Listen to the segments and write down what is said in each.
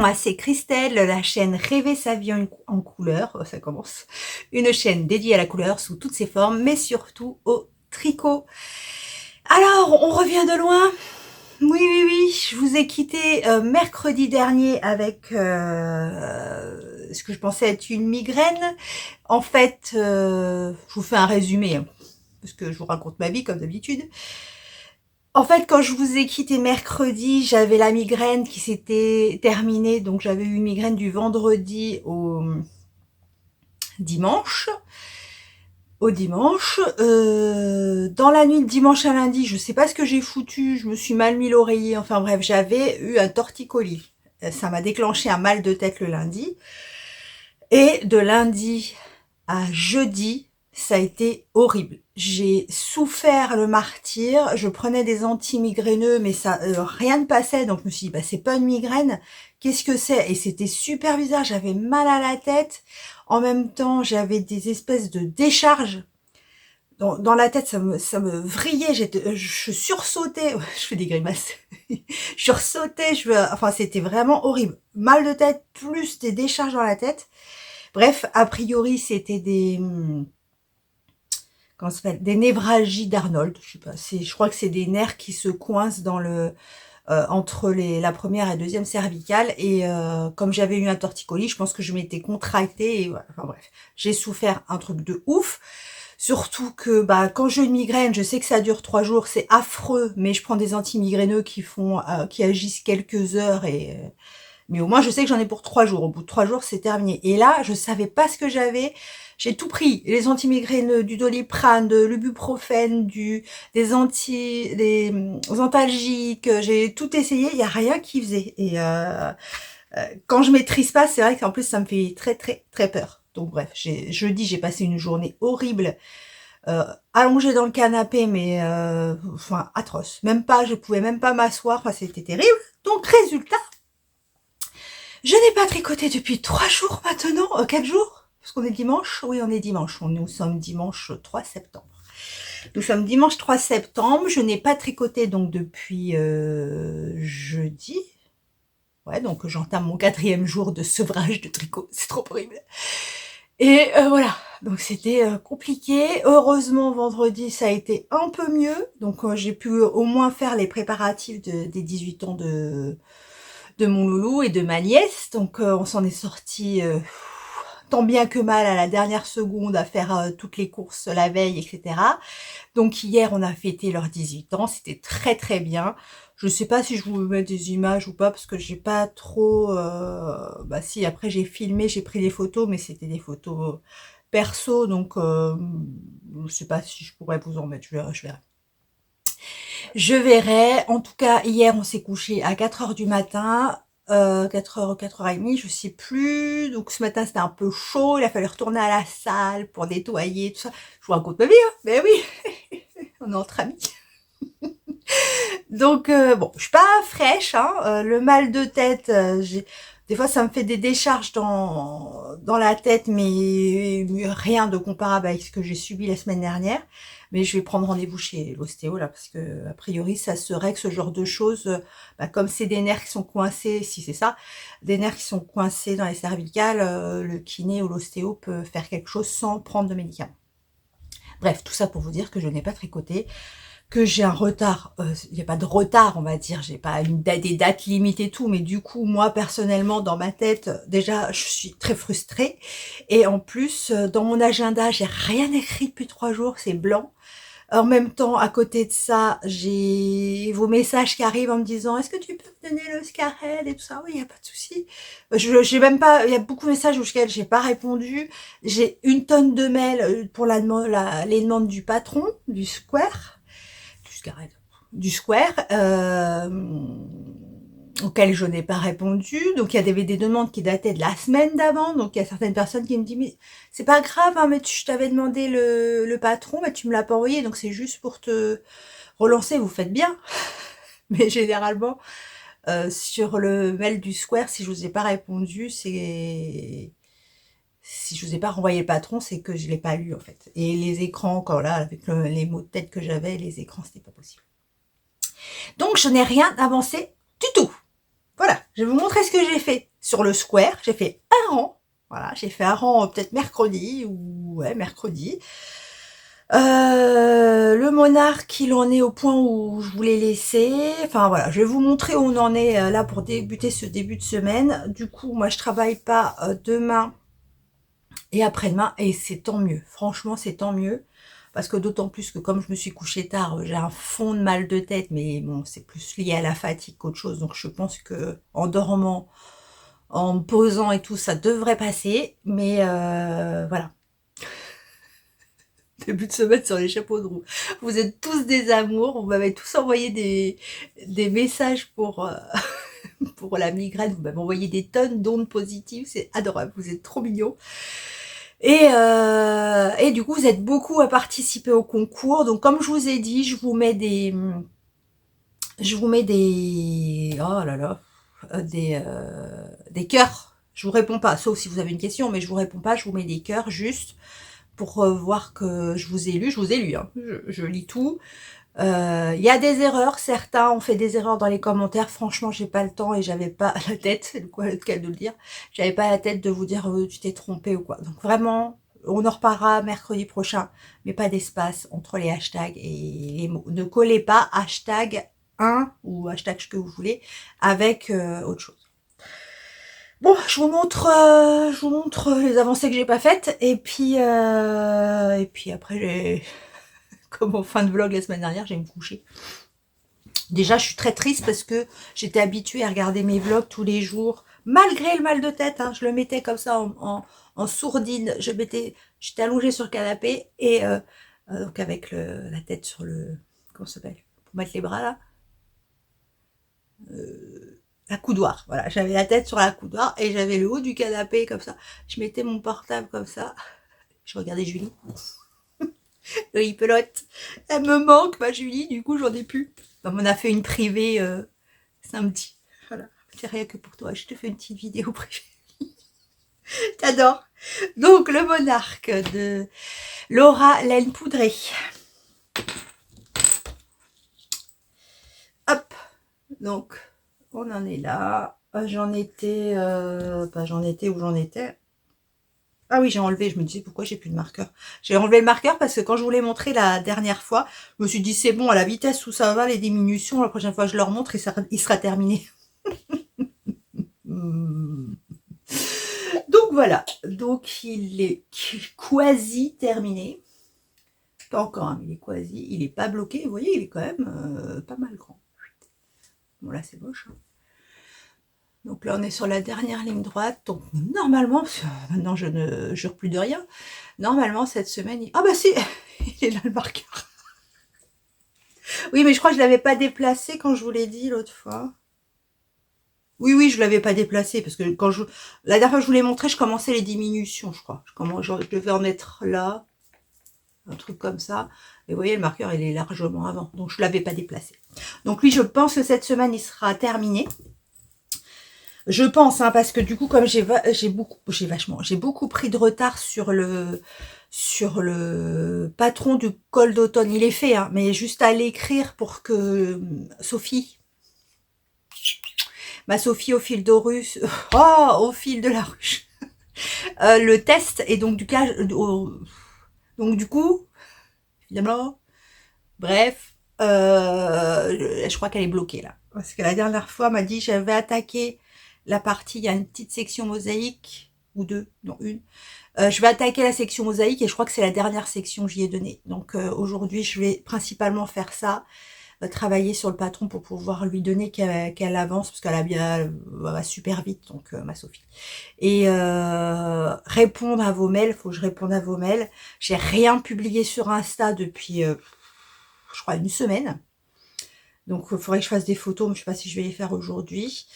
Moi, c'est Christelle, la chaîne Rêver sa vie en couleur, ça commence. Une chaîne dédiée à la couleur sous toutes ses formes, mais surtout au tricot. Alors, on revient de loin. Oui, oui, oui, je vous ai quitté mercredi dernier avec ce que je pensais être une migraine. En fait, je vous fais un résumé, hein, parce que je vous raconte ma vie comme d'habitude. En fait, quand je vous ai quitté mercredi, j'avais la migraine qui s'était terminée. Donc, j'avais eu une migraine du vendredi au dimanche. Dans la nuit de dimanche à lundi, je sais pas ce que j'ai foutu. Je me suis mal mis l'oreiller. Enfin bref, j'avais eu un torticolis. Ça m'a déclenché un mal de tête le lundi. Et de lundi à jeudi, ça a été horrible. J'ai souffert le martyre, je prenais des anti-migraineux, mais ça rien ne passait, donc je me suis dit, bah, c'est pas une migraine, qu'est-ce que c'est? Et c'était super bizarre, j'avais mal à la tête, en même temps, j'avais des espèces de décharges. Dans la tête, ça me vrillait, je sursautais, je fais des grimaces, je sursautais, enfin, c'était vraiment horrible. Mal de tête, plus des décharges dans la tête. Bref, a priori, c'était comment ça s'appelle, des névralgies d'Arnold. Je sais pas, je crois que c'est des nerfs qui se coincent dans entre la première et la deuxième cervicale. Et comme j'avais eu un torticolis, je pense que je m'étais contractée. Et voilà. Enfin bref, j'ai souffert un truc de ouf. Surtout que bah, quand j'ai une migraine, je sais que ça dure 3 jours, c'est affreux, mais je prends des antimigraineux qui agissent quelques heures mais au moins, je sais que j'en ai pour 3 jours. Au bout de 3 jours, c'est terminé. Et là, je savais pas ce que j'avais. J'ai tout pris. Les antimigraineux, du Doliprane, de l'ibuprofène, des antalgiques. J'ai tout essayé. Il y a rien qui faisait. Et quand je maîtrise pas, c'est vrai qu'en plus, ça me fait très, très, très peur. Donc bref, jeudi, j'ai passé une journée horrible. Allongée dans le canapé, mais enfin, atroce. Même pas, je pouvais même pas m'asseoir. Enfin, c'était terrible. Donc, résultat, je n'ai pas tricoté depuis 3 jours maintenant, 4 jours, parce qu'on est dimanche. Oui, on est dimanche. Nous sommes dimanche 3 septembre. Nous sommes dimanche 3 septembre. Je n'ai pas tricoté donc depuis jeudi. Ouais, donc j'entame mon 4e jour de sevrage de tricot. C'est trop horrible. Et voilà. Donc c'était compliqué. Heureusement, vendredi, ça a été un peu mieux. Donc j'ai pu au moins faire les préparatifs des 18 ans de mon loulou et de ma nièce. Donc on s'en est sorti tant bien que mal à la dernière seconde à faire toutes les courses la veille, etc. Donc hier, on a fêté leurs 18 ans. C'était très très bien. Je sais pas si je vous mets des images ou pas parce que j'ai pas trop... Bah si, après j'ai filmé, j'ai pris des photos, mais c'était des photos perso. Donc je sais pas si je pourrais vous en mettre. Je verrai. Je verrai. En tout cas, hier, on s'est couché à 4 heures du matin. 4h, 4h30, je sais plus. Donc ce matin, c'était un peu chaud. Il a fallu retourner à la salle pour nettoyer, tout ça. Je vous raconte ma vie, hein. Mais oui, on est entre amis. Donc bon, je suis pas fraîche, hein. Le mal de tête, des fois ça me fait des décharges dans la tête, mais rien de comparable avec ce que j'ai subi la semaine dernière. Mais je vais prendre rendez-vous chez l'ostéo là, parce que a priori ça se règle ce genre de choses. Bah, comme c'est des nerfs qui sont coincés, si c'est ça, des nerfs qui sont coincés dans les cervicales, le kiné ou l'ostéo peut faire quelque chose sans prendre de médicaments. Bref, tout ça pour vous dire que je n'ai pas tricoté, que j'ai un retard, il n'y a pas de retard, on va dire, j'ai pas des dates limites et tout, mais du coup, moi, personnellement, dans ma tête, déjà, je suis très frustrée, et en plus, dans mon agenda, j'ai rien écrit depuis 3 jours, c'est blanc. En même temps, à côté de ça, j'ai vos messages qui arrivent en me disant, est-ce que tu peux me donner le Scarhead et tout ça? Oui, il n'y a pas de souci. J'ai même pas, il y a beaucoup de messages auxquels j'ai pas répondu. J'ai une tonne de mails pour les demandes du patron, du Square, du Square, auquel je n'ai pas répondu. Donc il y avait des demandes qui dataient de la semaine d'avant. Donc il y a certaines personnes qui me disent, mais c'est pas grave, hein, mais je t'avais demandé le patron, mais tu me l'as pas envoyé, donc c'est juste pour te relancer, vous faites bien. Mais généralement, sur le mail du Square, si je vous ai pas répondu, si je vous ai pas renvoyé le patron, c'est que je l'ai pas lu en fait. Et les écrans, quand là, avec les mots de tête que j'avais, les écrans, c'était pas possible. Donc je n'ai rien avancé du tout. voilà, je vais vous montrer ce que j'ai fait sur le square. J'ai fait un rang. Voilà, j'ai fait un rang peut-être mercredi ou ouais, mercredi. Le monarque, il en est au point où je voulais laisser. Enfin voilà, je vais vous montrer où on en est là pour débuter ce début de semaine. Du coup, moi je travaille pas demain et après-demain et c'est tant mieux. Franchement, c'est tant mieux. Parce que d'autant plus que comme je me suis couchée tard, j'ai un fond de mal de tête, mais bon, c'est plus lié à la fatigue qu'autre chose. Donc je pense que en dormant, en me posant et tout, ça devrait passer. Mais voilà. Début de semaine sur les chapeaux de roue. Vous êtes tous des amours. Vous m'avez tous envoyé des messages pour la migraine. Vous m'avez envoyé des tonnes d'ondes positives. C'est adorable. Vous êtes trop mignons. Et du coup, vous êtes beaucoup à participer au concours. Donc, comme je vous ai dit, oh là là, des cœurs. Je vous réponds pas, sauf si vous avez une question, mais je vous réponds pas. Je vous mets des cœurs juste pour voir que je vous ai lu. Je vous ai lu, hein. Je lis tout. Il y a des erreurs, certains ont fait des erreurs dans les commentaires. Franchement, j'ai pas le temps et j'avais pas la tête, c'est le cas de le dire. J'avais pas la tête de vous dire tu t'es trompé ou quoi. Donc vraiment, on en reparlera mercredi prochain, mais pas d'espace entre les hashtags et les mots. Ne collez pas hashtag 1 ou hashtag ce que vous voulez avec autre chose. Bon, je vous montre les avancées que j'ai pas faites et puis après comme en fin de vlog la semaine dernière, j'ai me coucher. Déjà, je suis très triste parce que j'étais habituée à regarder mes vlogs tous les jours, malgré le mal de tête. Hein, je le mettais comme ça en sourdine. J'étais allongée sur le canapé et donc avec la tête sur le... Comment ça s'appelle? Pour mettre les bras là. La coudoir. Voilà, j'avais la tête sur la coudoir et j'avais le haut du canapé comme ça. Je mettais mon portable comme ça. Je regardais Julie. Le hipelote. Elle me manque, ma Julie. Du coup, j'en ai plus. On a fait une privée samedi. Voilà. C'est rien que pour toi. Je te fais une petite vidéo privée. T'adores. Donc, le monarque de Laura Laine Poudrée. Hop. Donc, on en est là. J'en étais... j'en étais où j'en étais. Ah oui, j'ai enlevé, je me disais pourquoi j'ai plus de marqueur. J'ai enlevé le marqueur parce que quand je vous l'ai montré la dernière fois, je me suis dit c'est bon, à la vitesse où ça va, les diminutions, la prochaine fois je leur montre et il sera terminé. Donc voilà, donc il est quasi terminé. Pas encore, hein, mais il est quasi, il est pas bloqué, vous voyez, il est quand même pas mal grand. Bon là c'est moche. Hein. Donc là on est sur la dernière ligne droite, donc normalement, parce que maintenant je ne jure plus de rien, normalement cette semaine, ah bah si, il est là le marqueur. Oui mais je crois que je l'avais pas déplacé quand je vous l'ai dit l'autre fois. Oui, oui, je l'avais pas déplacé parce que la dernière fois que je vous l'ai montré, je commençais les diminutions, je crois. Je devais en être là, un truc comme ça. Et vous voyez, le marqueur, il est largement avant, donc je l'avais pas déplacé. Donc lui, je pense que cette semaine, il sera terminé. Je pense, hein, parce que du coup, comme j'ai beaucoup pris de retard sur le patron du col d'automne. Il est fait, hein, mais juste à l'écrire pour que Sophie, ma Sophie au fil de ruche, oh, au fil de la ruche, le test et donc donc du coup, évidemment, bref, je crois qu'elle est bloquée là, parce que la dernière fois elle m'a dit j'avais attaqué la partie, il y a une petite section mosaïque ou deux, non une. Je vais attaquer la section mosaïque et je crois que c'est la dernière section que j'y ai donnée. Donc aujourd'hui, je vais principalement faire ça. Travailler sur le patron pour pouvoir lui donner qu'elle avance parce qu'elle a bien va super vite donc ma Sophie et répondre à vos mails, faut que je réponde à vos mails. J'ai rien publié sur Insta depuis je crois une semaine, donc il faudrait que je fasse des photos, mais je sais pas si je vais les faire aujourd'hui.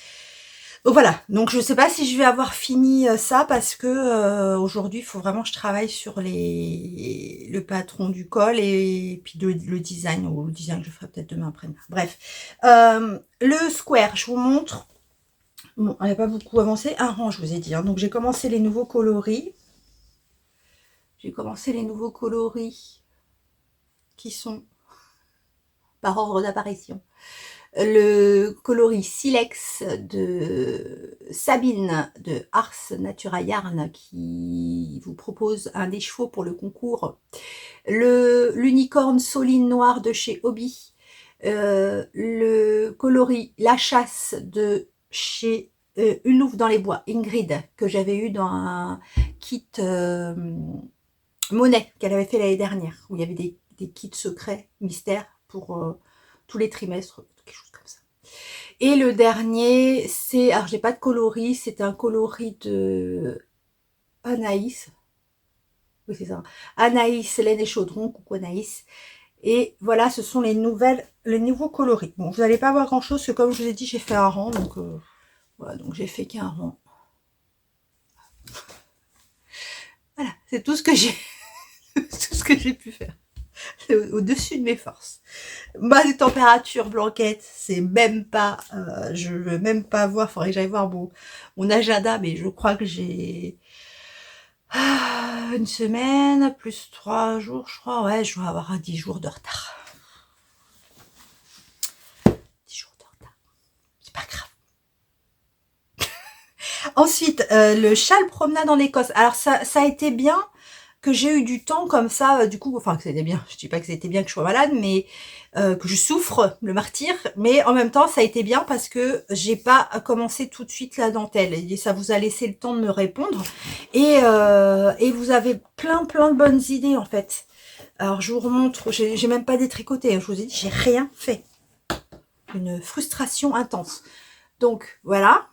Donc voilà, donc je sais pas si je vais avoir fini ça parce que aujourd'hui il faut vraiment que je travaille sur le patron du col et puis le design, ou le design je le ferai peut-être demain après. Bref, le square, je vous montre. Bon, elle n'a pas beaucoup avancé, un rang je vous ai dit, hein. Donc j'ai commencé les nouveaux coloris. J'ai commencé les nouveaux coloris qui sont par ordre d'apparition. le coloris Silex de Sabine de Ars Natura Yarn qui vous propose un des chevaux pour le concours, l'unicorne Soline Noire de chez Hobby, le coloris La Chasse de chez Une Louve dans les Bois, Ingrid, que j'avais eu dans un kit Monet qu'elle avait fait l'année dernière, où il y avait des kits secrets, mystères pour tous les trimestres, quelque chose comme ça. Et le dernier, c'est, alors j'ai pas de coloris, c'est un coloris de Anaïs. Oui, c'est ça. Anaïs, Laine et Chaudron, coucou Anaïs. Et voilà, ce sont les nouveaux coloris. Bon, vous n'allez pas voir grand chose, parce que comme je vous ai dit, j'ai fait un rang, donc voilà, donc j'ai fait qu'un rang. Voilà, c'est tout ce que j'ai, tout ce que j'ai pu faire. Au-dessus de mes forces. Bas de température, Blanquette, c'est même pas, je veux même pas voir, faudrait que j'aille voir mon agenda, mais je crois que j'ai une semaine, plus 3 jours, je crois, ouais, je dois avoir 10 jours de retard. 10 jours de retard, c'est pas grave. Ensuite, le châle promenade en Écosse, alors ça a été bien, que j'ai eu du temps comme ça, du coup, enfin que c'était bien, je dis pas que c'était bien que je sois malade, mais que je souffre, le martyr, mais en même temps ça a été bien parce que j'ai pas commencé tout de suite la dentelle, et ça vous a laissé le temps de me répondre, et vous avez plein de bonnes idées en fait. Alors je vous remontre, j'ai même pas détricoté, je vous ai dit, j'ai rien fait. Une frustration intense. Donc voilà.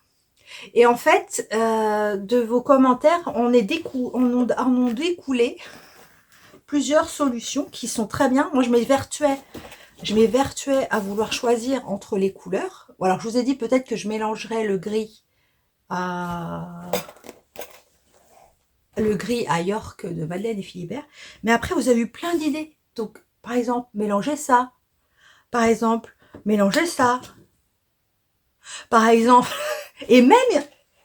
Et en fait, de vos commentaires, on ont découlé plusieurs solutions qui sont très bien. Moi, je m'évertuais à vouloir choisir entre les couleurs. Alors, je vous ai dit peut-être que je mélangerais le gris à York de Madeleine et Philibert. Mais après, vous avez eu plein d'idées. Donc, par exemple, mélanger ça. Par exemple, mélanger ça. Par exemple, et même,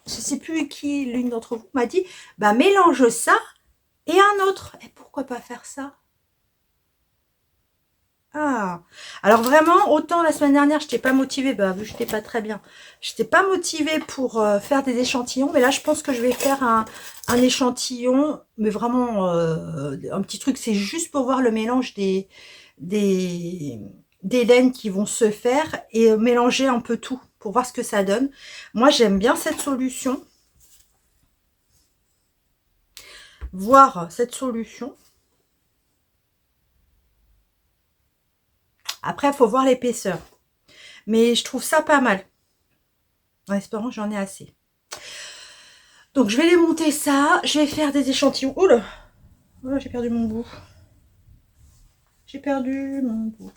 je sais plus qui, l'une d'entre vous m'a dit, bah mélange ça et un autre. Et pourquoi pas faire ça? Ah, alors vraiment, autant la semaine dernière, je n'étais pas motivée, bah vu que je n'étais pas très bien, je n'étais pas motivée pour faire des échantillons, mais là, je pense que je vais faire un échantillon, mais vraiment un petit truc, c'est juste pour voir le mélange des laines qui vont se faire et mélanger un peu tout pour voir ce que ça donne. Moi, j'aime bien cette solution. Voir cette solution. Après, il faut voir l'épaisseur. Mais je trouve ça pas mal. En espérant que j'en ai assez. Donc, je vais les monter ça. Je vais faire des échantillons. Oula, oh, j'ai perdu mon bout. J'ai perdu mon bout.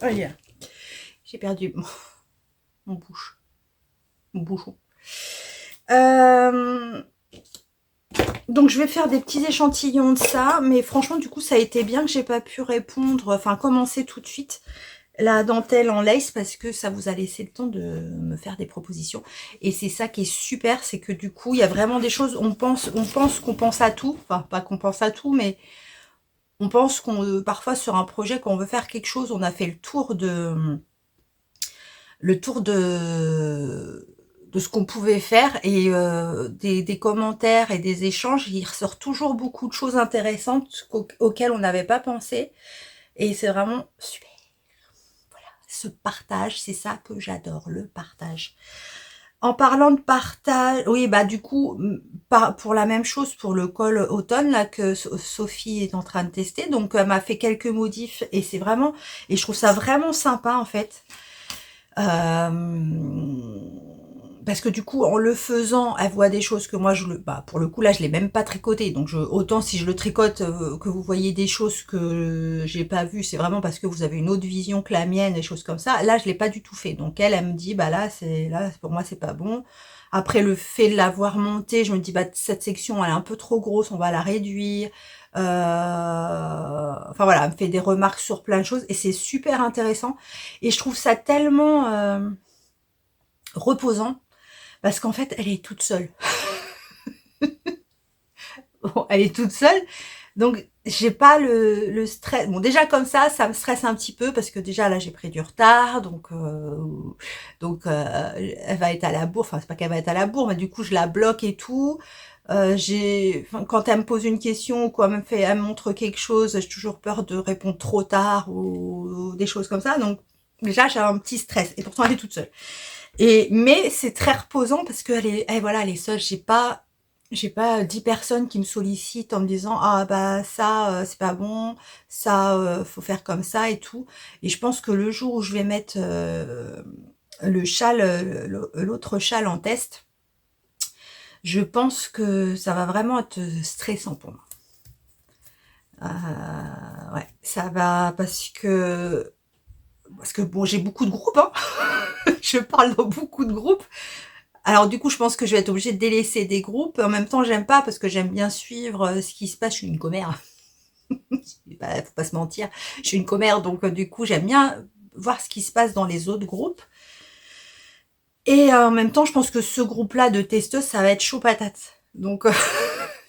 Oh yeah. J'ai perdu mon bouche. Mon bouchon. Donc je vais faire des petits échantillons de ça, mais franchement du coup ça a été bien que j'ai pas pu répondre, enfin commencer tout de suite la dentelle en lace parce que ça vous a laissé le temps de me faire des propositions. Et c'est ça qui est super, c'est que du coup il y a vraiment des choses, on pense qu'on pense à tout, enfin pas qu'on pense à tout, mais on pense qu'on parfois sur un projet quand on veut faire quelque chose, on a fait le tour de ce qu'on pouvait faire et des commentaires et des échanges, il ressort toujours beaucoup de choses intéressantes auxquelles on n'avait pas pensé et c'est vraiment super. Voilà, ce partage, c'est ça que j'adore, le partage. En parlant de partage, oui, bah du coup, pour la même chose, pour le col automne là que Sophie est en train de tester, donc elle m'a fait quelques modifs et c'est vraiment, et je trouve ça vraiment sympa en fait. Parce que du coup, en le faisant, elle voit des choses que moi, pour le coup, là, je l'ai même pas tricoté. Donc, autant si je le tricote, que vous voyez des choses que j'ai pas vues, c'est vraiment parce que vous avez une autre vision que la mienne, des choses comme ça. Là, je l'ai pas du tout fait. Donc, elle me dit, bah là, pour moi, c'est pas bon. Après, le fait de l'avoir montée, je me dis, bah, cette section, elle est un peu trop grosse, on va la réduire. Enfin voilà, elle me fait des remarques sur plein de choses et c'est super intéressant. Et je trouve ça tellement reposant. Parce qu'en fait, elle est toute seule. Bon, elle est toute seule. Donc, j'ai pas le stress. Bon, déjà comme ça me stresse un petit peu parce que déjà là j'ai pris du retard, elle va être à la bourre. Enfin, c'est pas qu'elle va être à la bourre, mais du coup je la bloque et tout. Quand elle me pose une question ou quoi, elle me montre quelque chose, j'ai toujours peur de répondre trop tard ou des choses comme ça. Donc déjà j'ai un petit stress. Et pourtant elle est toute seule. Mais c'est très reposant parce voilà, elle est seule. J'ai pas 10 personnes qui me sollicitent en me disant ah bah ça c'est pas bon, ça faut faire comme ça et tout. Et je pense que le jour où je vais mettre l'autre châle en test, je pense que ça va vraiment être stressant pour moi. Ouais, ça va parce que bon, j'ai beaucoup de groupes, hein. Je parle dans beaucoup de groupes. Alors du coup, je pense que je vais être obligée de délaisser des groupes. En même temps, j'aime pas parce que j'aime bien suivre ce qui se passe. Je suis une commère. Faut pas se mentir. Je suis une commère, donc du coup, j'aime bien voir ce qui se passe dans les autres groupes. Et en même temps, je pense que ce groupe-là de testeuses, ça va être chaud patate. Donc,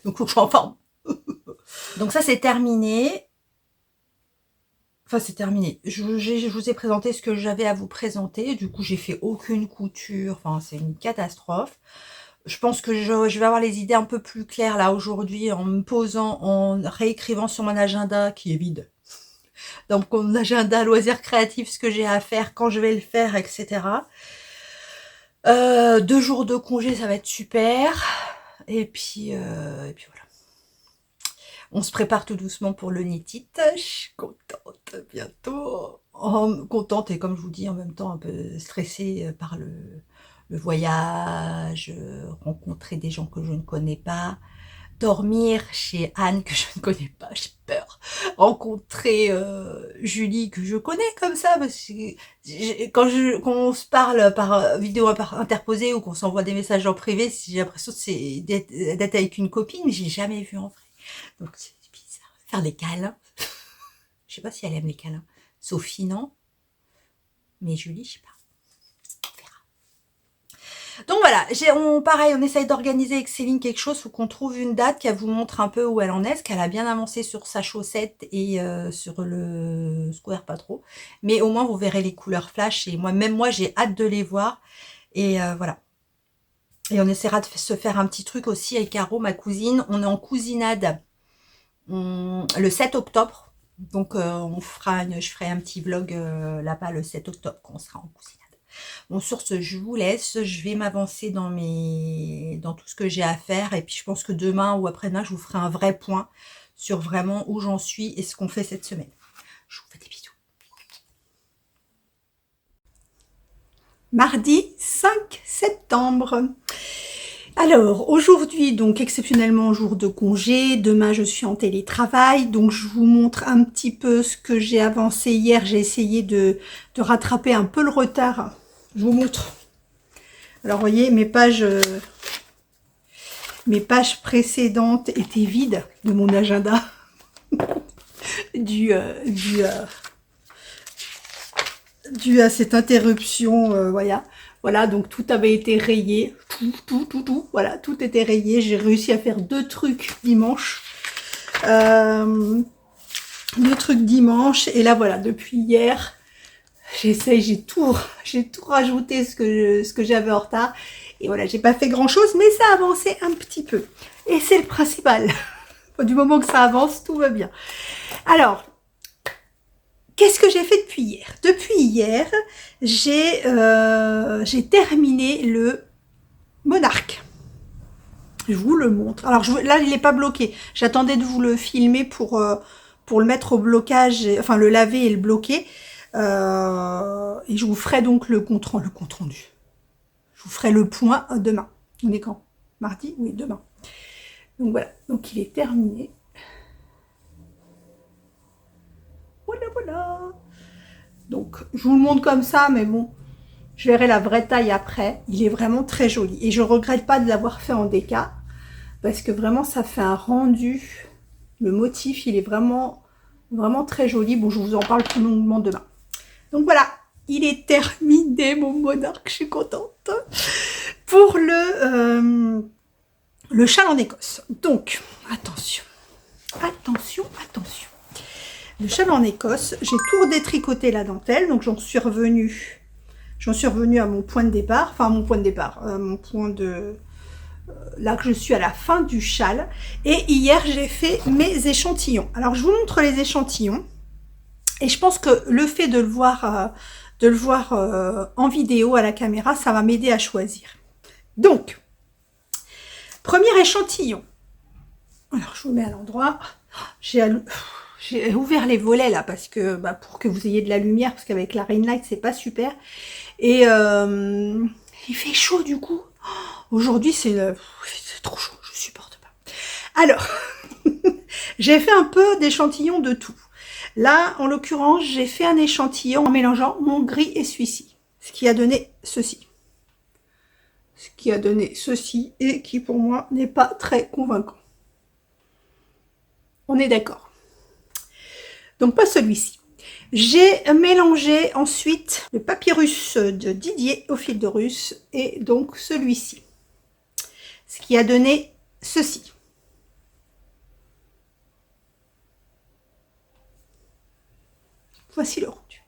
donc faut que je m'en forme. Donc ça, c'est terminé. Enfin, c'est terminé. Je vous ai présenté ce que j'avais à vous présenter. Du coup, j'ai fait aucune couture. Enfin, c'est une catastrophe. Je pense que je vais avoir les idées un peu plus claires là aujourd'hui en me posant, en réécrivant sur mon agenda qui est vide. Donc mon agenda loisirs créatifs, ce que j'ai à faire, quand je vais le faire, etc. 2 jours de congé, ça va être super. Et puis voilà. On se prépare tout doucement pour le Knit-It. Je suis contente, bientôt. Contente et comme je vous dis, en même temps un peu stressée par le voyage, rencontrer des gens que je ne connais pas, dormir chez Anne que je ne connais pas, j'ai peur, rencontrer Julie que je connais comme ça, parce que quand on se parle par vidéo interposée ou qu'on s'envoie des messages en privé, j'ai l'impression d'être avec une copine, mais j'ai jamais vu en vrai. Donc c'est bizarre. Faire des câlins. Je sais pas si elle aime les câlins. Sophie, non. Mais Julie, je sais pas. Donc voilà, pareil, on essaye d'organiser avec Céline quelque chose, faut qu'on trouve une date qu'elle vous montre un peu où elle en est, parce qu'elle a bien avancé sur sa chaussette et sur le square pas trop. Mais au moins vous verrez les couleurs flash et moi j'ai hâte de les voir. Et voilà. Et on essaiera de se faire un petit truc aussi avec Caro, ma cousine. On est en cousinade le 7 octobre. Donc je ferai un petit vlog là-bas le 7 octobre quand on sera en cousinade. Bon, sur ce, je vous laisse. Je vais m'avancer dans tout ce que j'ai à faire. Et puis, je pense que demain ou après-demain, je vous ferai un vrai point sur vraiment où j'en suis et ce qu'on fait cette semaine. Je vous fais des bisous. Mardi 5 septembre. Alors, aujourd'hui, donc exceptionnellement jour de congé. Demain, je suis en télétravail. Donc, je vous montre un petit peu ce que j'ai avancé hier. J'ai essayé de rattraper un peu le retard. Je vous montre. Alors, vous voyez, mes pages précédentes étaient vides de mon agenda. dû à cette interruption, voilà. Voilà, donc tout avait été rayé. Tout. Voilà, tout était rayé. J'ai réussi à faire 2 trucs dimanche. 2 trucs dimanche. Et là, voilà, depuis hier, j'ai tout rajouté ce que j'avais en retard. Et voilà, j'ai pas fait grand chose, mais ça a avancé un petit peu. Et c'est le principal. Du moment que ça avance, tout va bien. Alors, qu'est-ce que j'ai fait depuis hier? Depuis hier, j'ai terminé le Monarque. Je vous le montre. Alors là, il n'est pas bloqué. J'attendais de vous le filmer pour le mettre au blocage, enfin le laver et le bloquer. Et je vous ferai donc le compte rendu. Je vous ferai le point demain. On est quand? Mardi? Oui, demain. Donc voilà. Donc il est terminé. Voilà. Donc je vous le montre comme ça, mais bon, je verrai la vraie taille après. Il est vraiment très joli. Et je regrette pas de l'avoir fait en déca, parce que vraiment ça fait un rendu. Le motif, il est vraiment très joli. Bon, je vous en parle plus longuement demain. Donc voilà, il est terminé mon Monarque, je suis contente. Pour le châle en Écosse. Donc, attention. Le châle en Écosse, j'ai tout redétricoté la dentelle, donc j'en suis revenue à mon point de départ, enfin mon point de départ, mon point de... là que je suis à la fin du châle. Et hier, j'ai fait mes échantillons. Alors, je vous montre les échantillons. Et je pense que le fait de le voir en vidéo à la caméra, ça va m'aider à choisir. Donc, premier échantillon. Alors, je vous mets à l'endroit. J'ai ouvert les volets là parce que pour que vous ayez de la lumière, parce qu'avec la ring light, c'est pas super. Et il fait chaud du coup. Aujourd'hui, c'est trop chaud, je supporte pas. Alors, j'ai fait un peu d'échantillons de tout. Là, en l'occurrence, j'ai fait un échantillon en mélangeant mon gris et celui-ci. Ce qui a donné ceci. Ce qui a donné ceci et qui, pour moi, n'est pas très convaincant. On est d'accord. Donc, pas celui-ci. J'ai mélangé ensuite le papyrus de Didier au fil de russe et donc celui-ci. Ce qui a donné ceci. Voici le rendu.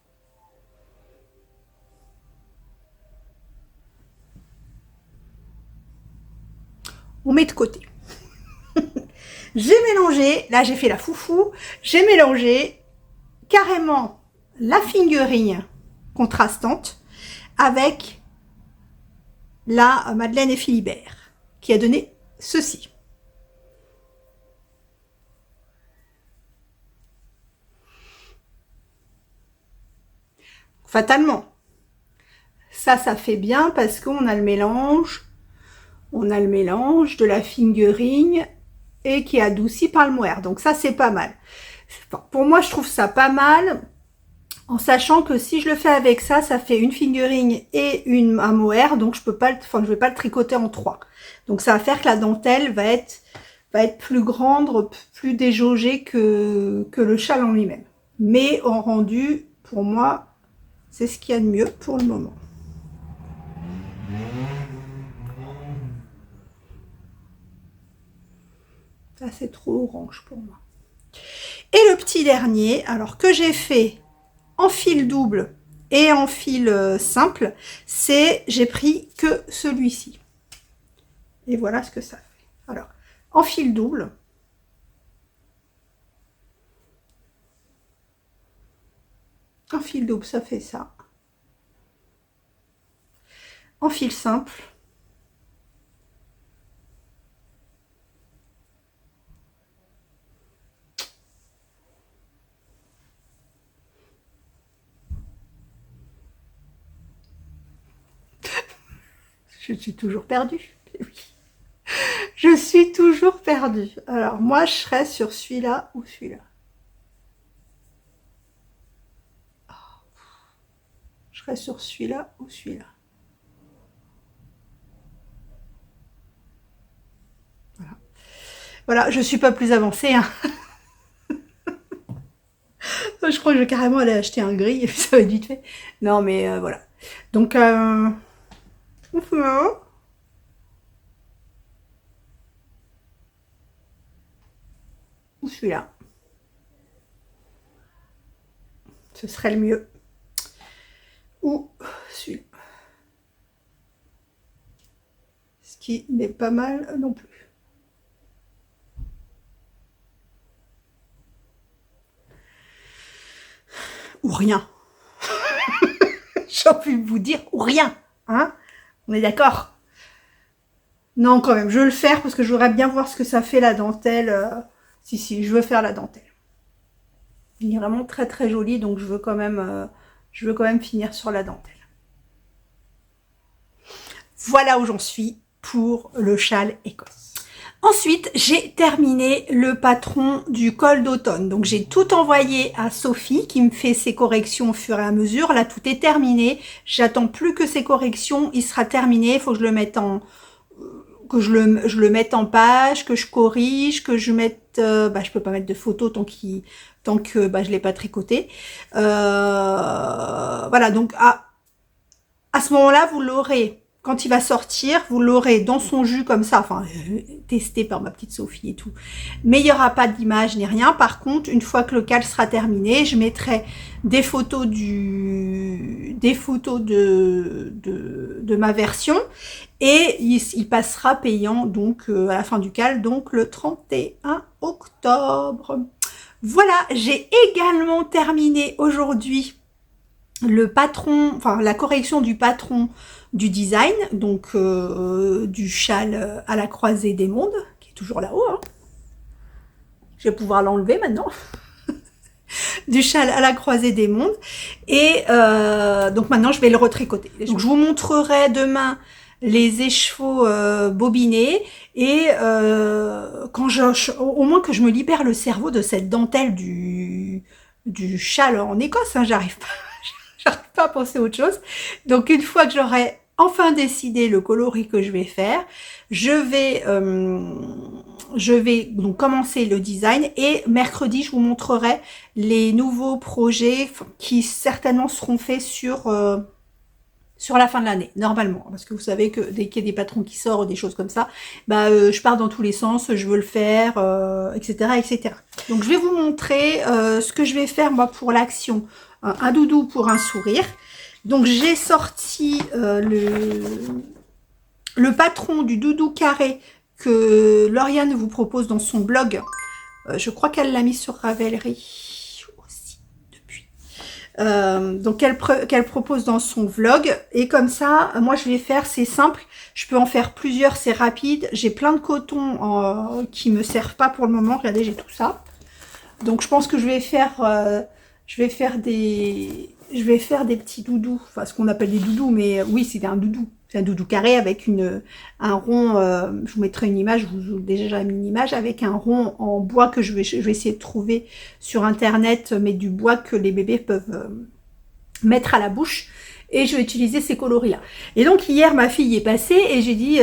On met de côté. J'ai mélangé, là j'ai fait la foufou, j'ai mélangé carrément la fingering contrastante avec la Madeleine et Philibert qui a donné ceci. Fatalement, ça fait bien parce qu'on a le mélange, de la fingering et qui est adouci par le mohair. Donc ça, c'est pas mal. Pour moi, je trouve ça pas mal, en sachant que si je le fais avec ça, ça fait une fingering et un mohair, donc je vais pas le tricoter en 3. Donc ça va faire que la dentelle va être plus grande, plus déjaugée que le châle en lui-même. Mais en rendu, pour moi, c'est ce qu'il y a de mieux pour le moment. Ça, c'est trop orange pour moi. Et le petit dernier, alors que j'ai fait en fil double et en fil simple, c'est j'ai pris que celui-ci. Et voilà ce que ça fait. Alors, en fil double, ça fait ça. En fil simple, je suis toujours perdue. Oui. Je suis toujours perdue. Alors, moi, je serais sur celui-là ou celui-là. Je serais sur celui-là ou celui-là. Voilà. Voilà, je suis pas plus avancée. Hein. Je crois que je vais carrément aller acheter un gris et puis ça va être vite fait. Non, mais voilà. Donc, on fait un. Ou celui-là. Ce serait le mieux. Ou celui-là. Ce qui n'est pas mal non plus. Ou rien. J'ai envie de vous dire, ou rien. Hein? On est d'accord? Non, quand même, je veux le faire parce que je voudrais bien voir ce que ça fait la dentelle. Si, je veux faire la dentelle. Il est vraiment très très joli, donc je veux quand même finir sur la dentelle. Voilà où j'en suis pour le châle écosse. Ensuite, j'ai terminé le patron du col d'automne. Donc, j'ai tout envoyé à Sophie qui me fait ses corrections au fur et à mesure. Là, tout est terminé. J'attends plus que ses corrections. Il sera terminé. Il faut que je le mette je le mette en page, que je corrige, que je mette... je peux pas mettre de photos tant que je l'ai pas tricoté. Voilà, donc à ce moment-là, vous l'aurez quand il va sortir, vous l'aurez dans son jus comme ça, enfin testé par ma petite Sophie et tout. Mais il n'y aura pas d'image ni rien. Par contre, une fois que le cal sera terminé, je mettrai des photos de ma version et il passera payant donc à la fin du cal, donc le 31 octobre. Voilà, j'ai également terminé aujourd'hui le patron, enfin la correction du patron du design, donc du châle à la croisée des mondes, qui est toujours là-haut. Hein. Je vais pouvoir l'enlever maintenant. Du châle à la croisée des mondes. Et donc maintenant, je vais le retricoter. Donc je vous montrerai demain les écheveaux bobinés et quand au moins que je me libère le cerveau de cette dentelle du châle en Écosse, hein, j'arrive pas à penser à autre chose. Donc une fois que j'aurai enfin décidé le coloris que je vais faire, je vais donc commencer le design et mercredi je vous montrerai les nouveaux projets qui certainement seront faits sur la fin de l'année, normalement, parce que vous savez que dès qu'il y a des patrons qui sortent, des choses comme ça, bah je pars dans tous les sens, je veux le faire, etc., etc. Donc je vais vous montrer ce que je vais faire moi pour l'action. Un doudou pour un sourire. Donc j'ai sorti le patron du doudou carré que Lauriane vous propose dans son blog. Je crois qu'elle l'a mis sur Ravelry aussi depuis. Donc qu'elle propose dans son vlog. Et comme ça, moi je vais faire, c'est simple. Je peux en faire plusieurs, c'est rapide. J'ai plein de coton qui me servent pas pour le moment. Regardez, j'ai tout ça. Donc je pense que je vais faire des petits doudous, enfin ce qu'on appelle des doudous, mais oui, c'est un doudou. C'est un doudou carré avec un rond, je vous mettrai une image, je vous ai déjà mis une image, avec un rond en bois que je vais essayer de trouver sur internet, mais du bois que les bébés peuvent mettre à la bouche. Et je vais utiliser ces coloris-là. Et donc hier, ma fille est passée et j'ai dit,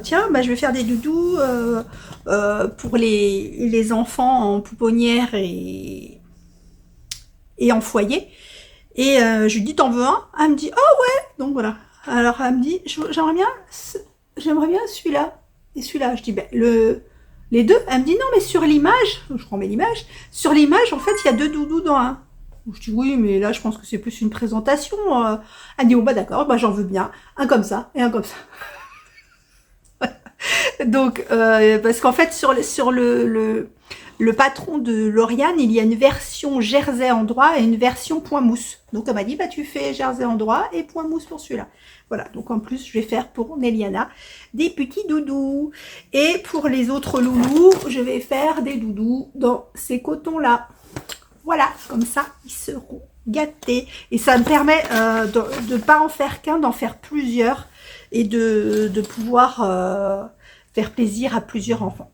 tiens, bah, je vais faire des doudous pour les enfants en pouponnière et en foyer. Et je lui dis, t'en veux un? Elle me dit, oh ouais. Donc voilà. Alors elle me dit, j'aimerais bien celui-là et celui-là. Je dis, ben les deux. Elle me dit, non mais sur l'image, je remets l'image. Sur l'image, en fait, il y a deux doudous dans un. Je dis, oui, mais là, je pense que c'est plus une présentation. Elle dit, oh bah d'accord, bah j'en veux bien. Un comme ça et un comme ça. Donc, parce qu'en fait, sur le patron de Lauriane, il y a une version jersey endroit et une version point mousse. Donc, elle m'a dit, bah, tu fais jersey endroit et point mousse pour celui-là. Voilà. Donc, en plus, je vais faire pour Néliana des petits doudous. Et pour les autres loulous, je vais faire des doudous dans ces cotons-là. Voilà. Comme ça, ils seront gâtés. Et ça me permet de ne pas en faire qu'un, d'en faire plusieurs et de pouvoir faire plaisir à plusieurs enfants.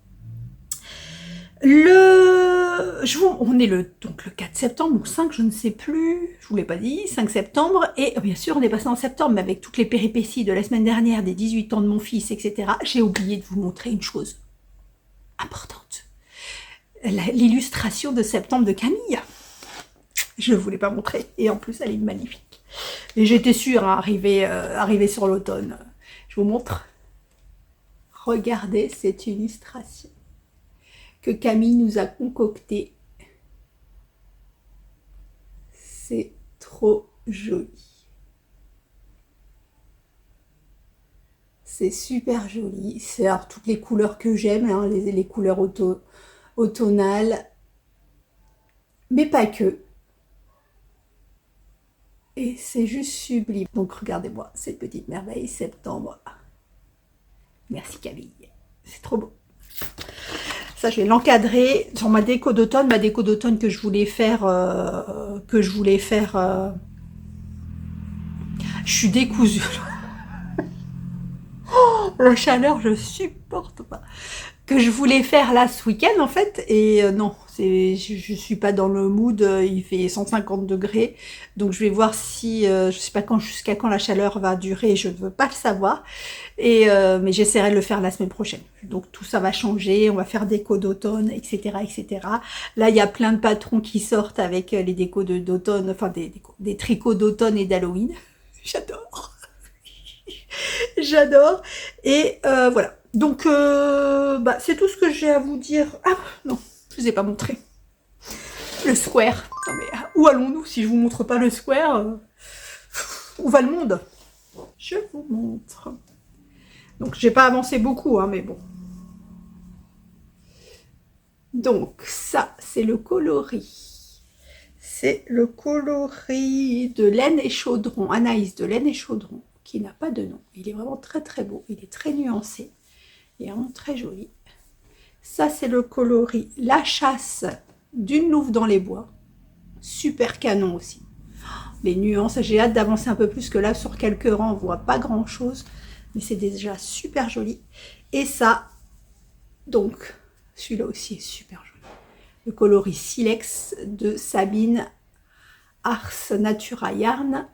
On est donc le 4 septembre ou 5, je ne sais plus, je vous l'ai pas dit, 5 septembre, et bien sûr on est passé en septembre, mais avec toutes les péripéties de la semaine dernière, des 18 ans de mon fils, etc., j'ai oublié de vous montrer une chose importante. L'illustration de septembre de Camille. Je ne voulais pas montrer, et en plus elle est magnifique. Et j'étais sûre, hein, arriver sur l'automne. Je vous montre. Regardez cette illustration que Camille nous a concoctée. C'est trop joli. C'est super joli. C'est toutes les couleurs que j'aime, hein, les couleurs automnales, mais pas que. Et c'est juste sublime. Donc regardez-moi cette petite merveille, septembre. Merci Camille. C'est trop beau. Ça, je vais l'encadrer sur ma déco d'automne. Ma déco d'automne que je voulais faire... Je suis décousue. Oh, la chaleur, je supporte pas. Que je voulais faire là ce week-end en fait, et non, je suis pas dans le mood, il fait 150 degrés, donc je vais voir si, je sais pas jusqu'à quand la chaleur va durer, je ne veux pas le savoir, et mais j'essaierai de le faire la semaine prochaine. Donc tout ça va changer, on va faire déco d'automne, etc., etc. Là, il y a plein de patrons qui sortent avec les décos d'automne, enfin des tricots d'automne et d'Halloween. J'adore. J'adore. Et voilà. Donc, c'est tout ce que j'ai à vous dire. Ah non, je ne vous ai pas montré. Le square. Non mais où allons-nous si je vous montre pas le square où va le monde? Je vous montre. Donc, j'ai pas avancé beaucoup, hein, mais bon. Donc, ça, c'est le coloris. C'est le coloris de Laine et Chaudron, Anaïs de Laine et Chaudron, qui n'a pas de nom. Il est vraiment très très beau, il est très nuancé, il est vraiment très joli. Ça, c'est le coloris La Chasse d'une louve dans les bois. Super canon aussi. Les nuances, j'ai hâte d'avancer un peu plus, que là, sur quelques rangs, on voit pas grand-chose, mais c'est déjà super joli. Et ça, donc, celui-là aussi est super joli. Le coloris Silex de Sabine Ars Natura Yarn,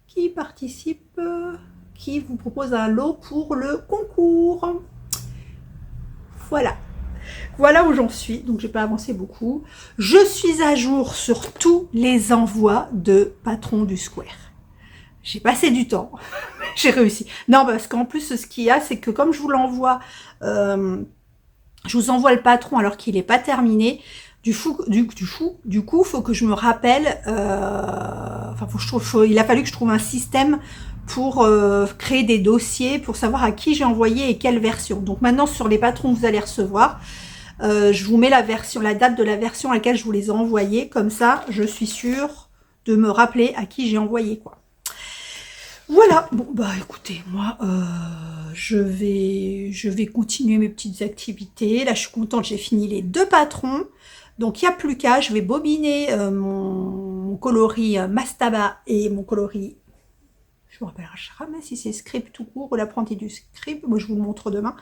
qui participe, qui vous propose un lot pour le concours. Voilà. Voilà où j'en suis, donc j'ai pas avancé beaucoup. Je suis à jour sur tous les envois de patrons du Square. J'ai passé du temps, j'ai réussi. Non, parce qu'en plus, ce qu'il y a, c'est que comme je vous l'envoie, je vous envoie le patron alors qu'il n'est pas terminé. Du coup, il faut que je me rappelle. Il a fallu que je trouve un système pour créer des dossiers, pour savoir à qui j'ai envoyé et quelle version. Donc maintenant, sur les patrons que vous allez recevoir, je vous mets la date de la version à laquelle je vous les ai envoyés. Comme ça, je suis sûre de me rappeler à qui j'ai envoyé quoi. Voilà, bon bah écoutez, moi je vais continuer mes petites activités. Là je suis contente, j'ai fini les 2 patrons. Donc il n'y a plus qu'à, je vais bobiner mon coloris Mastaba et mon coloris, je me rappelle jamais si c'est script tout court ou l'apprenti du script, moi je vous le montre demain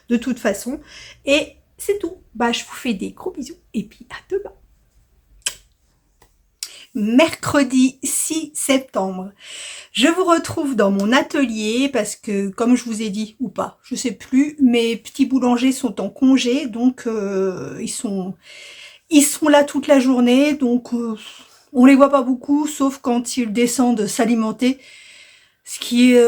de toute façon. Et c'est tout, bah je vous fais des gros bisous et puis à demain. Mercredi 6 septembre. Je vous retrouve dans mon atelier parce que, comme je vous ai dit, ou pas, je sais plus, mes petits boulangers sont en congé, donc ils sont là toute la journée, donc on les voit pas beaucoup, sauf quand ils descendent s'alimenter, ce qui est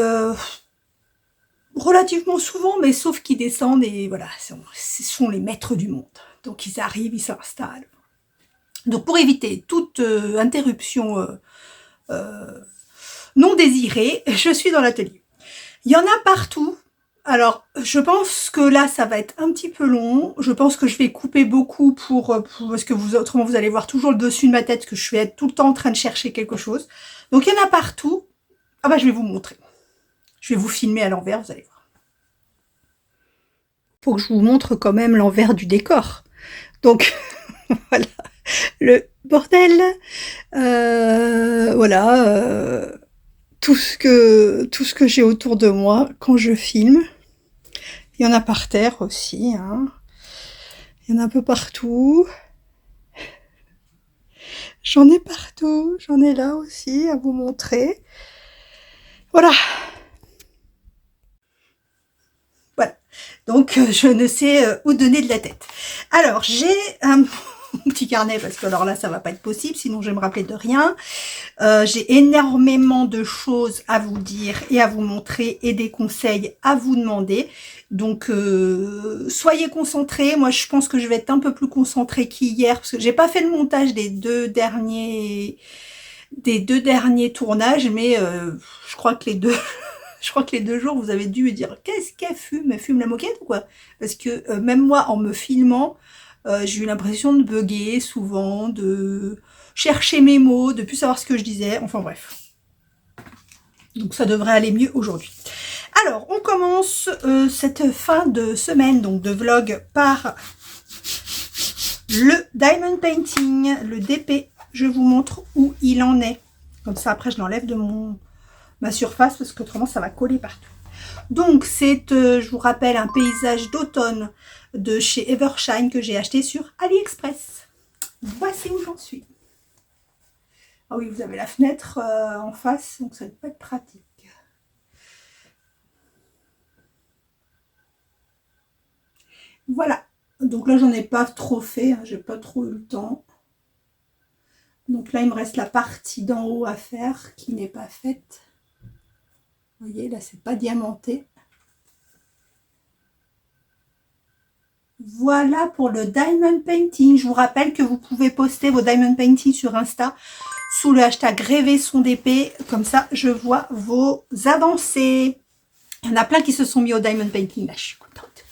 relativement souvent, mais sauf qu'ils descendent et voilà, ce sont les maîtres du monde. Donc ils arrivent, ils s'installent. Donc pour éviter toute interruption non désirée, je suis dans l'atelier. Il y en a partout. Alors, je pense que là, ça va être un petit peu long. Je pense que je vais couper beaucoup parce que autrement, vous allez voir toujours le dessus de ma tête que je vais être tout le temps en train de chercher quelque chose. Donc, il y en a partout. Ah bah, je vais vous montrer. Je vais vous filmer à l'envers, vous allez voir. Faut que je vous montre quand même l'envers du décor. Donc, voilà. Le bordel. Voilà. Tout ce que j'ai autour de moi quand je filme. Il y en a par terre aussi, hein. Il y en a un peu partout. J'en ai partout, j'en ai là aussi à vous montrer. Voilà. Voilà. Donc, je ne sais où donner de la tête. Alors, j'ai un petit carnet, parce que alors là, ça va pas être possible, sinon je vais me rappeler de rien. J'ai énormément de choses à vous dire et à vous montrer et des conseils à vous demander. Donc, soyez concentrés. Moi, je pense que je vais être un peu plus concentrée qu'hier parce que j'ai pas fait le montage des deux derniers tournages, mais je crois que les deux jours, vous avez dû me dire qu'est-ce qu'elle fume? Elle fume la moquette ou quoi? Parce que même moi, en me filmant, j'ai eu l'impression de bugger souvent, de chercher mes mots, de plus savoir ce que je disais, enfin bref. Donc ça devrait aller mieux aujourd'hui. Alors, on commence cette fin de semaine, donc de vlog, par le Diamond Painting, le DP. Je vous montre où il en est. Comme ça, après, je l'enlève de ma surface, parce qu'autrement, ça va coller partout. Donc, c'est, je vous rappelle, un paysage d'automne de chez Evershine que j'ai acheté sur AliExpress. Voici où j'en suis. Ah oui, vous avez la fenêtre en face, donc ça peut être pratique. Voilà. Donc là, j'en ai pas trop fait, hein, j'ai pas trop eu le temps. Donc là, il me reste la partie d'en haut à faire qui n'est pas faite. Vous voyez, là, c'est pas diamanté. Voilà pour le diamond painting. Je vous rappelle que vous pouvez poster vos diamond painting sur Insta sous le hashtag rêver son d'épée. Comme ça, je vois vos avancées. Il y en a plein qui se sont mis au diamond painting. Là, je suis contente.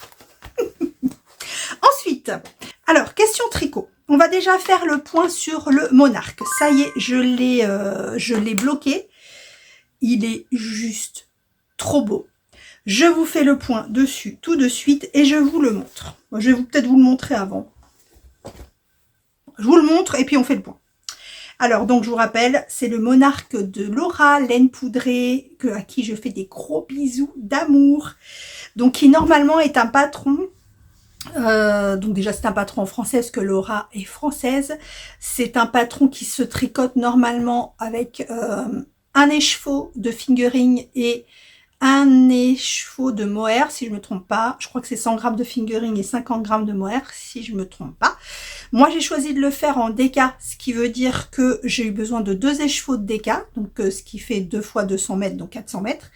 Ensuite, alors, question tricot. On va déjà faire le point sur le monarque. Ça y est, je l'ai bloqué. Il est juste trop beau. Je vous fais le point dessus tout de suite et je vous le montre. Je vais peut-être vous le montrer avant. Je vous le montre et puis on fait le point. Alors, donc, je vous rappelle, c'est le monarque de Laura, laine poudrée, à qui je fais des gros bisous d'amour. Donc, qui normalement est un patron. Donc déjà, c'est un patron français, parce que Laura est française. C'est un patron qui se tricote normalement avec un écheveau de fingering et un écheveau de mohair, si je ne me trompe pas. Je crois que c'est 100 grammes de fingering et 50 grammes de mohair, si je ne me trompe pas. Moi, j'ai choisi de le faire en déca, ce qui veut dire que j'ai eu besoin de 2 écheveaux de déca, donc ce qui fait 2 fois 200 mètres, donc 400 mètres.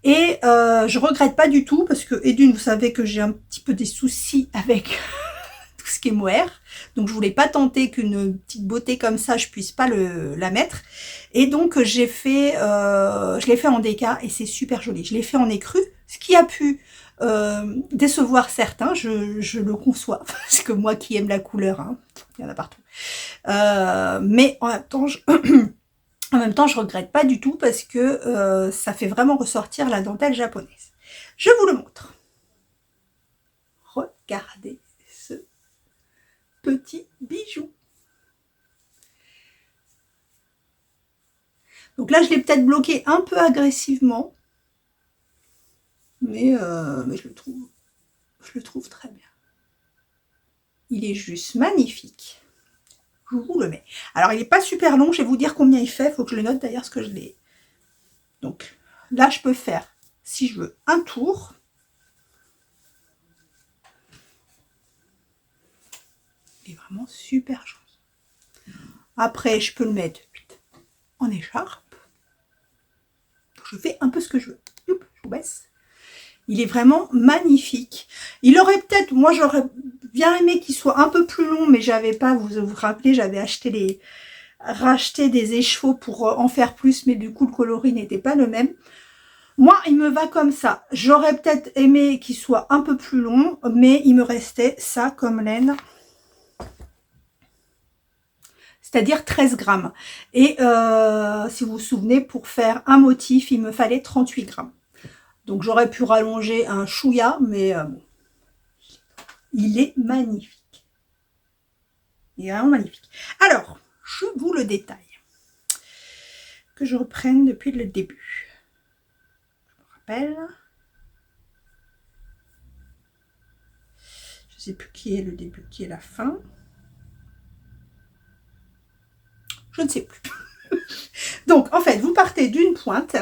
Et je regrette pas du tout, parce que, et d'une, vous savez que j'ai un petit peu des soucis avec tout ce qui est mohair. Donc, je voulais pas tenter qu'une petite beauté comme ça, je puisse pas la mettre. Et donc, je l'ai fait en déca et c'est super joli. Je l'ai fait en écru, ce qui a pu décevoir certains, je le conçois. Parce que moi qui aime la couleur, hein, il y en a partout. Mais en même temps, je regrette pas du tout parce que ça fait vraiment ressortir la dentelle japonaise. Je vous le montre. Regardez ce petit bijou. Donc là, je l'ai peut-être bloqué un peu agressivement, mais je le trouve très bien. Il est juste magnifique. Je vous le mets. Alors, il n'est pas super long. Je vais vous dire combien il fait. Il faut que je le note d'ailleurs, ce que je l'ai. Donc, là, je peux faire, si je veux, un tour. Il est vraiment super joli. Après, je peux le mettre en écharpe. Je fais un peu ce que je veux. Oups, je vous baisse. Il est vraiment magnifique. Il aurait peut-être, moi j'aurais bien aimé qu'il soit un peu plus long, mais j'avais pas, vous vous rappelez, j'avais racheté des écheveaux pour en faire plus, mais du coup le coloris n'était pas le même. Moi, il me va comme ça. J'aurais peut-être aimé qu'il soit un peu plus long, mais il me restait ça comme laine. C'est-à-dire 13 grammes. Et si vous vous souvenez, pour faire un motif, il me fallait 38 grammes. Donc j'aurais pu rallonger un chouïa, mais il est magnifique. Il est vraiment magnifique. Alors, je vous le détaille. Que je reprenne depuis le début. Je me rappelle. Je ne sais plus qui est le début, qui est la fin. Je ne sais plus. Donc, en fait, vous partez d'une pointe.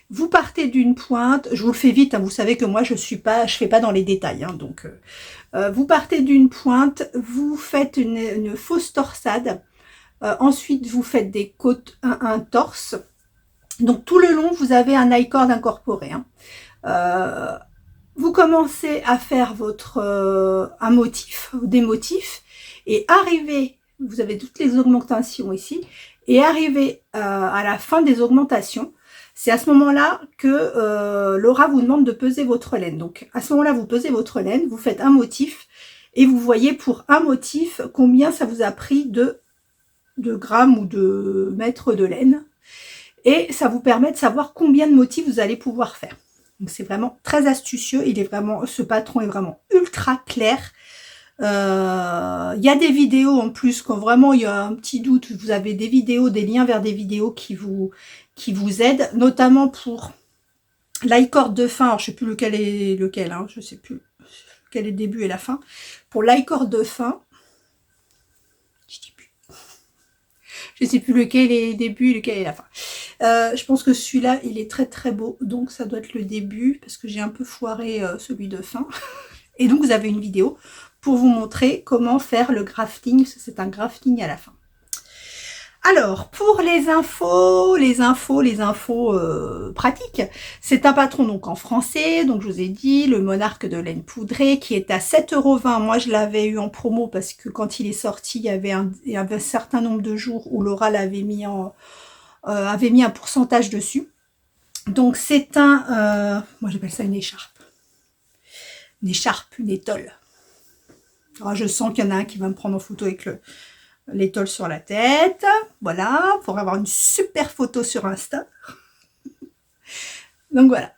Vous partez d'une pointe, je vous le fais vite, hein, vous savez que moi je fais pas dans les détails, hein, donc vous partez d'une pointe, vous faites une fausse torsade, ensuite vous faites des côtes, un torse, donc tout le long vous avez un I-cord incorporé. Hein. Vous commencez à faire un motif, des motifs, et arrivez, vous avez toutes les augmentations ici, et arrivez à la fin des augmentations. C'est à ce moment-là que Laura vous demande de peser votre laine. Donc, à ce moment-là, vous pesez votre laine, vous faites un motif et vous voyez pour un motif combien ça vous a pris de grammes ou de mètres de laine. Et ça vous permet de savoir combien de motifs vous allez pouvoir faire. Donc, c'est vraiment très astucieux. Ce patron est vraiment ultra clair. Il y a des vidéos en plus, quand vraiment il y a un petit doute, vous avez des vidéos, des liens vers des vidéos qui vous aident, notamment pour l'i-cord de fin. Alors je sais plus lequel, hein, je sais plus quel est le début et la fin. Pour l'i-cord de fin, je sais plus lequel est le début et lequel est la fin. Je pense que celui-là il est très très beau, donc ça doit être le début parce que j'ai un peu foiré celui de fin. Et donc vous avez une vidéo pour vous montrer comment faire le grafting. C'est un grafting à la fin. Alors, pour les infos pratiques, c'est un patron donc en français, donc je vous ai dit, le monarque de laine poudrée qui est à 7,20 €. Moi, je l'avais eu en promo parce que quand il est sorti, il y avait un certain nombre de jours où Laura avait mis un pourcentage dessus. Donc c'est moi j'appelle ça une écharpe, une étole. Alors, je sens qu'il y en a un qui va me prendre en photo avec l'étole sur la tête. Voilà, pour avoir une super photo sur Insta. Donc voilà.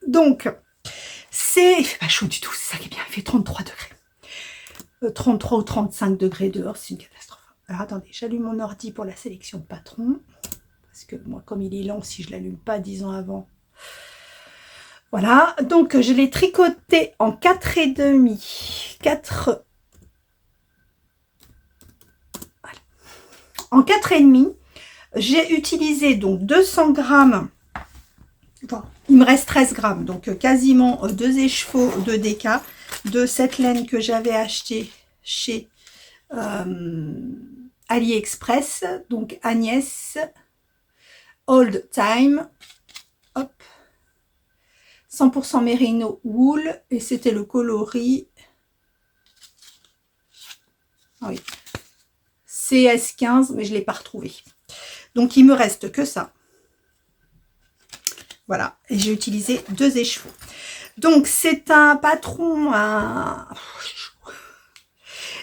Donc, il fait pas chaud du tout, c'est ça qui est bien, il fait 33 degrés. 33 ou 35 degrés dehors, c'est une catastrophe. Alors attendez, j'allume mon ordi pour la sélection de patron. Parce que moi, comme il est lent, si je l'allume pas 10 ans avant. Voilà, donc je l'ai tricoté en 4,5. 4. Voilà. En 4,5. J'ai utilisé donc 200 grammes. Bon, il me reste 13 grammes, donc quasiment 2 écheveaux de DK de cette laine que j'avais acheté chez AliExpress, donc Agnès Old Time, hop, 100% Merino Wool, et c'était le coloris, ah oui, CS15, mais je ne l'ai pas retrouvé. Donc il me reste que ça. Voilà, et j'ai utilisé 2 écheveaux. Donc c'est un patron,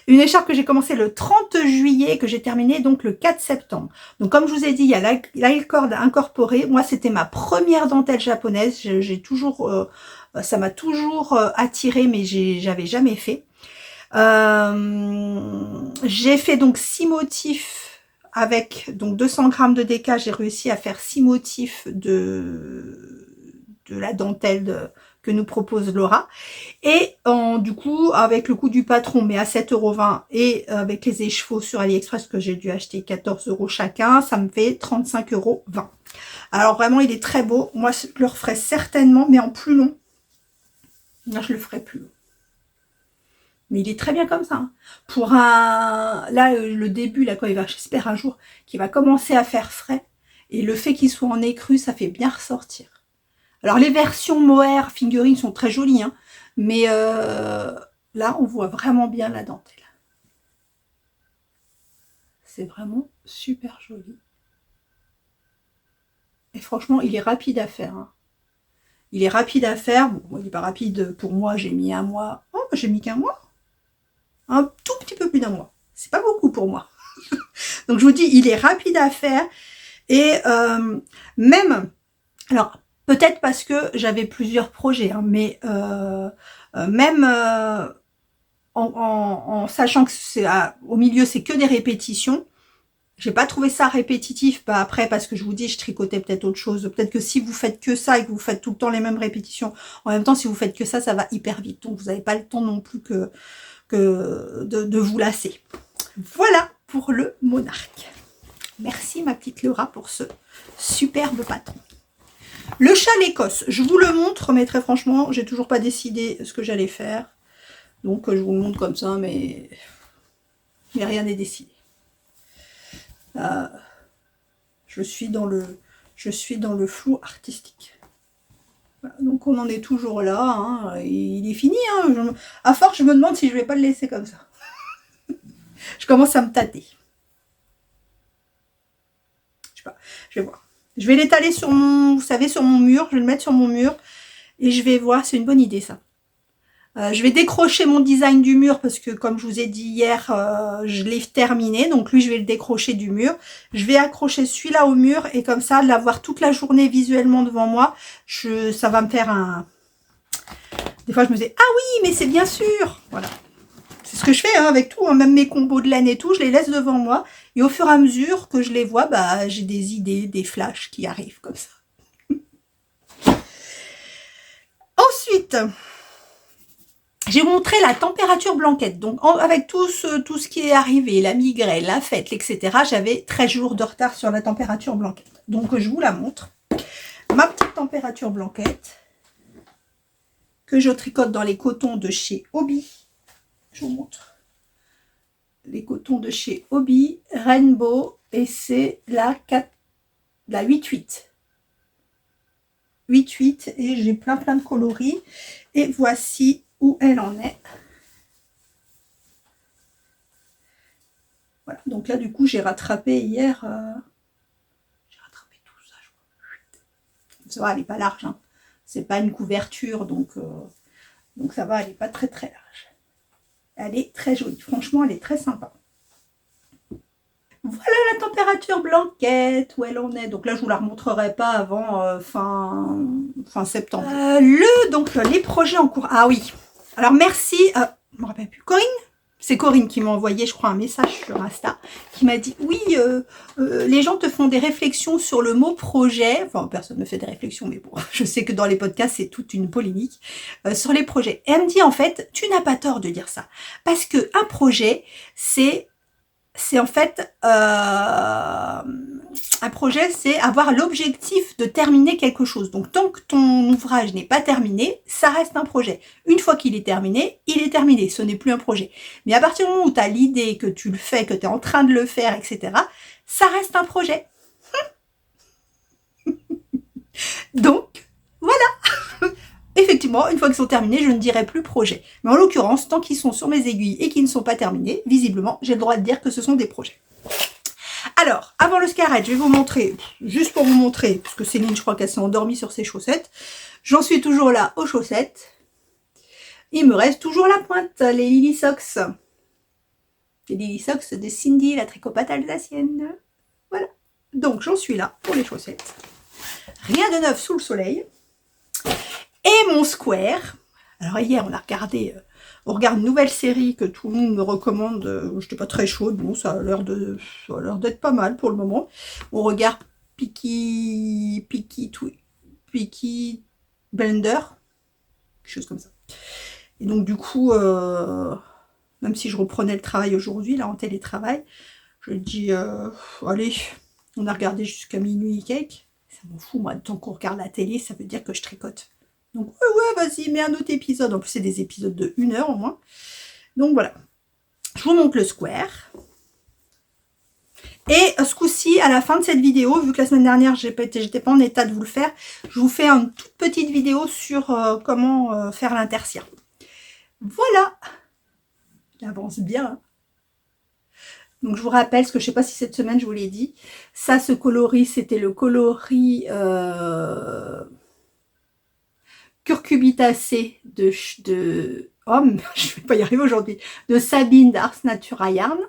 une écharpe que j'ai commencé le 30 juillet, que j'ai terminé donc le 4 septembre. Donc comme je vous ai dit, il y a la corde incorporée. Moi, c'était ma première dentelle japonaise. J'ai toujours, ça m'a toujours attiré, mais j'avais jamais fait. J'ai fait donc 6 motifs avec donc 200 grammes de DK. J'ai réussi à faire 6 motifs de la dentelle que nous propose Laura. Et du coup, avec le coût du patron, mais à 7,20 € et avec les écheveaux sur AliExpress que j'ai dû acheter 14 € chacun, ça me fait 35,20 €. Alors vraiment, il est très beau. Moi, je le referai certainement, mais en plus long. Là, je le ferai plus long. Mais il est très bien comme ça. Hein. Pour là, le début, là, quand il va, j'espère un jour, qu'il va commencer à faire frais. Et le fait qu'il soit en écru, ça fait bien ressortir. Alors, les versions mohair fingering sont très jolies, hein, mais là, on voit vraiment bien la dentelle. C'est vraiment super joli. Et franchement, il est rapide à faire. Hein. Il est rapide à faire. Bon, il n'est pas rapide pour moi, j'ai mis un mois. Oh, j'ai mis qu'un mois. Un tout petit peu plus d'un mois. C'est pas beaucoup pour moi. Donc, je vous dis, il est rapide à faire. Et même, alors, peut-être parce que j'avais plusieurs projets, hein, mais même en sachant que au milieu, c'est que des répétitions, j'ai pas trouvé ça répétitif. Bah après, parce que je vous dis, je tricotais peut-être autre chose. Peut-être que si vous faites que ça et que vous faites tout le temps les mêmes répétitions, en même temps, si vous faites que ça va hyper vite. Donc, vous n'avez pas le temps non plus de vous lasser. Voilà pour le monarque. Merci ma petite Laura pour ce superbe patron. Le châle écosse, je vous le montre, mais très franchement, j'ai toujours pas décidé ce que j'allais faire. Donc je vous le montre comme ça, mais rien n'est décidé. Je suis dans le flou artistique. Voilà, donc on en est toujours là. Hein, il est fini. Hein, à force, je me demande si je vais pas le laisser comme ça. Je commence à me tâter. Je sais pas, je vais voir. Je vais l'étaler sur mon, vous savez, sur mon mur. Je vais le mettre sur mon mur et je vais voir. C'est une bonne idée ça. Je vais décrocher mon design du mur parce que comme je vous ai dit hier, je l'ai terminé. Donc lui, je vais le décrocher du mur. Je vais accrocher celui-là au mur et comme ça, l'avoir toute la journée visuellement devant moi, ça va me faire un... Des fois, je me disais, ah oui, mais c'est bien sûr. Voilà. C'est ce que je fais hein, avec tout, hein, même mes combos de laine et tout, je les laisse devant moi. Et au fur et à mesure que je les vois, bah, j'ai des idées, des flashs qui arrivent comme ça. Ensuite... j'ai montré la température blanquette. Donc, avec tout ce qui est arrivé, la migraine, la fête, etc., j'avais 13 jours de retard sur la température blanquette. Donc, je vous la montre. Ma petite température blanquette que je tricote dans les cotons de chez Hobby. Je vous montre les cotons de chez Hobby, Rainbow, et c'est la 8-8. 8-8, et j'ai plein de coloris. Et voici où elle en est. Voilà, donc là, du coup, j'ai rattrapé hier. J'ai rattrapé tout ça, je crois. Ça va, elle n'est pas large. Hein. C'est pas une couverture, donc ça va, elle n'est pas très large. Elle est très jolie. Franchement, elle est très sympa. Voilà la température blanquette, où elle en est. Donc là, je vous la remontrerai pas avant fin septembre. Donc, les projets en cours. Ah oui. Alors, merci. Je me rappelle plus. Corinne? C'est Corinne qui m'a envoyé, je crois, un message sur Insta, qui m'a dit, oui, les gens te font des réflexions sur le mot projet. Enfin, personne ne fait des réflexions, mais bon, je sais que dans les podcasts, c'est toute une polémique sur les projets. Et elle me dit, en fait, tu n'as pas tort de dire ça. Parce que un projet, c'est en fait un projet, c'est avoir l'objectif de terminer quelque chose. Donc tant que ton ouvrage n'est pas terminé, ça reste un projet. Une fois qu'il est terminé, il est terminé, ce n'est plus un projet. Mais à partir du moment où tu as l'idée, que tu le fais, que tu es en train de le faire, etc., ça reste un projet. Donc, voilà. Effectivement, une fois qu'ils sont terminés, je ne dirai plus projet. Mais en l'occurrence, tant qu'ils sont sur mes aiguilles et qu'ils ne sont pas terminés, visiblement, j'ai le droit de dire que ce sont des projets. Alors, avant le scarrette, je vais vous montrer, juste pour vous montrer, parce que Céline, je crois qu'elle s'est endormie sur ses chaussettes. J'en suis toujours là aux chaussettes. Il me reste toujours la pointe, les Lily Socks. Les Lily Socks de Cindy, la tricopate alsacienne. Voilà. Donc, j'en suis là pour les chaussettes. Rien de neuf sous le soleil. Et mon square. Alors hier, on regarde une nouvelle série que tout le monde me recommande. Je n'étais pas très chaude, bon, ça a l'air d'être pas mal pour le moment. On regarde Peaky Blender, quelque chose comme ça. Et donc du coup, même si je reprenais le travail aujourd'hui, là en télétravail, je dis, allez, on a regardé jusqu'à minuit cake. Ça m'en fout, moi, tant qu'on regarde la télé, ça veut dire que je tricote. Donc ouais, vas-y, mets un autre épisode. En plus, c'est des épisodes de 1 heure au moins. Donc voilà. Je vous montre le square. Et ce coup-ci, à la fin de cette vidéo, vu que la semaine dernière, j'étais pas en état de vous le faire, je vous fais une toute petite vidéo sur comment faire l'intertien. Voilà. Il avance bien. Hein. Donc je vous rappelle, parce que je sais pas si cette semaine je vous l'ai dit, ça, ce coloris, c'était le coloris curcubitacé de je vais pas y arriver aujourd'hui, de Sabine d'Ars Natura Yarn.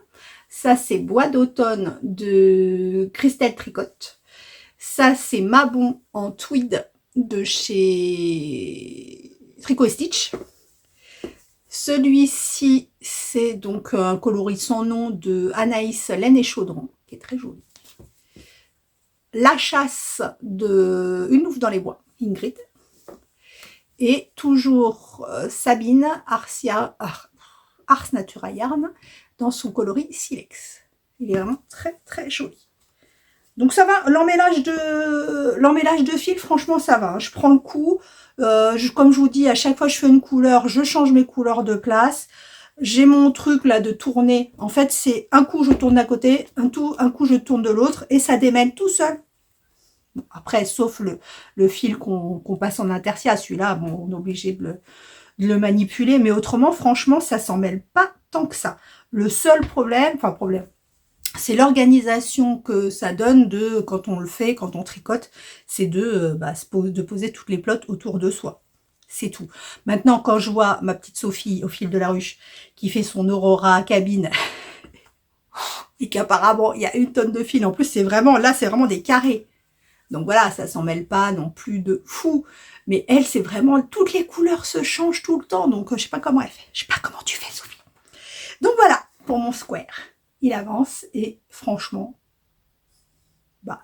Ça, c'est Bois d'automne de Christelle Tricotte. Ça, c'est Mabon en tweed de chez Tricot & Stitch. Celui-ci, c'est donc un coloris sans nom de Anaïs Laine et Chaudron, qui est très joli. La chasse de Une Louve dans les bois, Ingrid. Et toujours Sabine Ars Natura Yarn dans son coloris Silex. Il est vraiment très joli. Donc ça va, l'emmêlage de fil, franchement ça va. Je prends le coup. Comme je vous dis, à chaque fois que je fais une couleur, je change mes couleurs de place. J'ai mon truc là de tourner. En fait, c'est un coup je tourne d'un côté, un coup je tourne de l'autre et ça démêle tout seul. Bon, après, sauf le fil qu'on passe en intercia, celui-là, bon, on est obligé de le manipuler, mais autrement, franchement, ça s'en mêle pas tant que ça. Le seul problème, c'est l'organisation que ça donne quand on le fait, quand on tricote, c'est de poser toutes les plottes autour de soi. C'est tout. Maintenant, quand je vois ma petite Sophie au fil de la ruche qui fait son Aurora cabine et qu'apparemment il y a 1 tonne de fil, en plus c'est vraiment des carrés. Donc voilà, ça s'en mêle pas non plus de fou. Mais elle, c'est vraiment, toutes les couleurs se changent tout le temps. Donc je sais pas comment elle fait. Je sais pas comment tu fais, Sophie. Donc voilà, pour mon square. Il avance et franchement,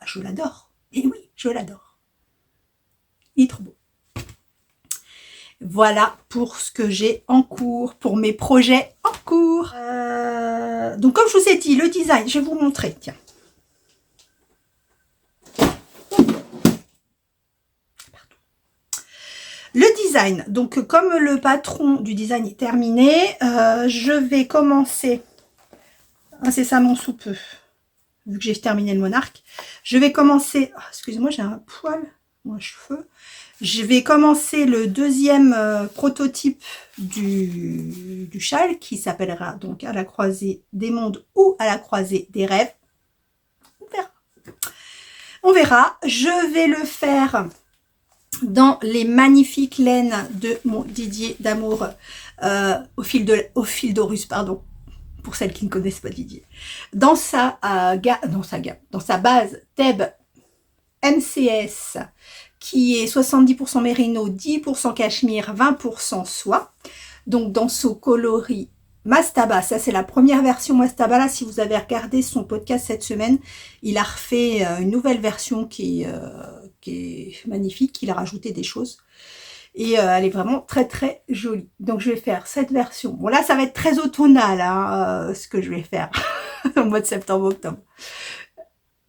je l'adore. Et oui, je l'adore. Il est trop beau. Voilà pour ce que j'ai en cours, pour mes projets en cours. Donc comme je vous ai dit, le design, je vais vous montrer. Tiens. Le design, donc comme le patron du design est terminé, je vais commencer incessamment sous peu, vu que j'ai terminé le monarque. Je vais commencer... Oh, excusez-moi, j'ai un poil ou un cheveu. Je vais commencer le deuxième prototype du châle qui s'appellera donc à la croisée des mondes ou à la croisée des rêves. On verra. On verra. Je vais le faire dans les magnifiques laines de mon Didier d'amour au fil d'Horus, pardon, pour celles qui ne connaissent pas Didier. Dans sa base Thèbes MCS, qui est 70% mérino, 10% cachemire, 20% soie. Donc dans ce coloris Mastaba, ça c'est la première version Mastaba. Là, si vous avez regardé son podcast cette semaine, il a refait une nouvelle version qui est magnifique, il a rajouté des choses. Et elle est vraiment très très jolie. Donc je vais faire cette version. Bon là, ça va être très automnal, hein, ce que je vais faire au mois de septembre-octobre.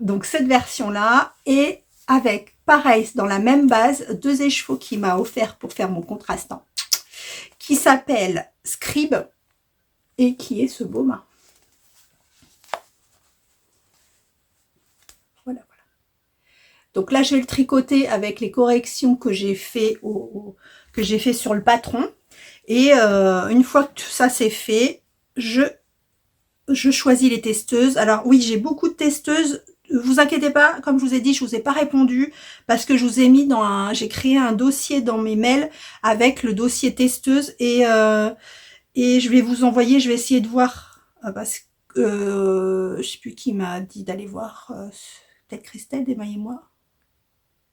Donc cette version-là, et avec, pareil, dans la même base, 2 écheveaux qu'il m'a offert pour faire mon contrastant, qui s'appelle Scribe, et qui est ce baume. Voilà, voilà. Donc là, je vais le tricoter avec les corrections que j'ai fait sur le patron. Et une fois que tout ça c'est fait, je choisis les testeuses. Alors oui, j'ai beaucoup de testeuses. Vous inquiétez pas, comme je vous ai dit, je vous ai pas répondu parce que je vous ai mis j'ai créé un dossier dans mes mails avec le dossier testeuse et je vais vous envoyer, je vais essayer de voir parce que je sais plus qui m'a dit d'aller voir, peut-être Christelle d'Emmaille-moi.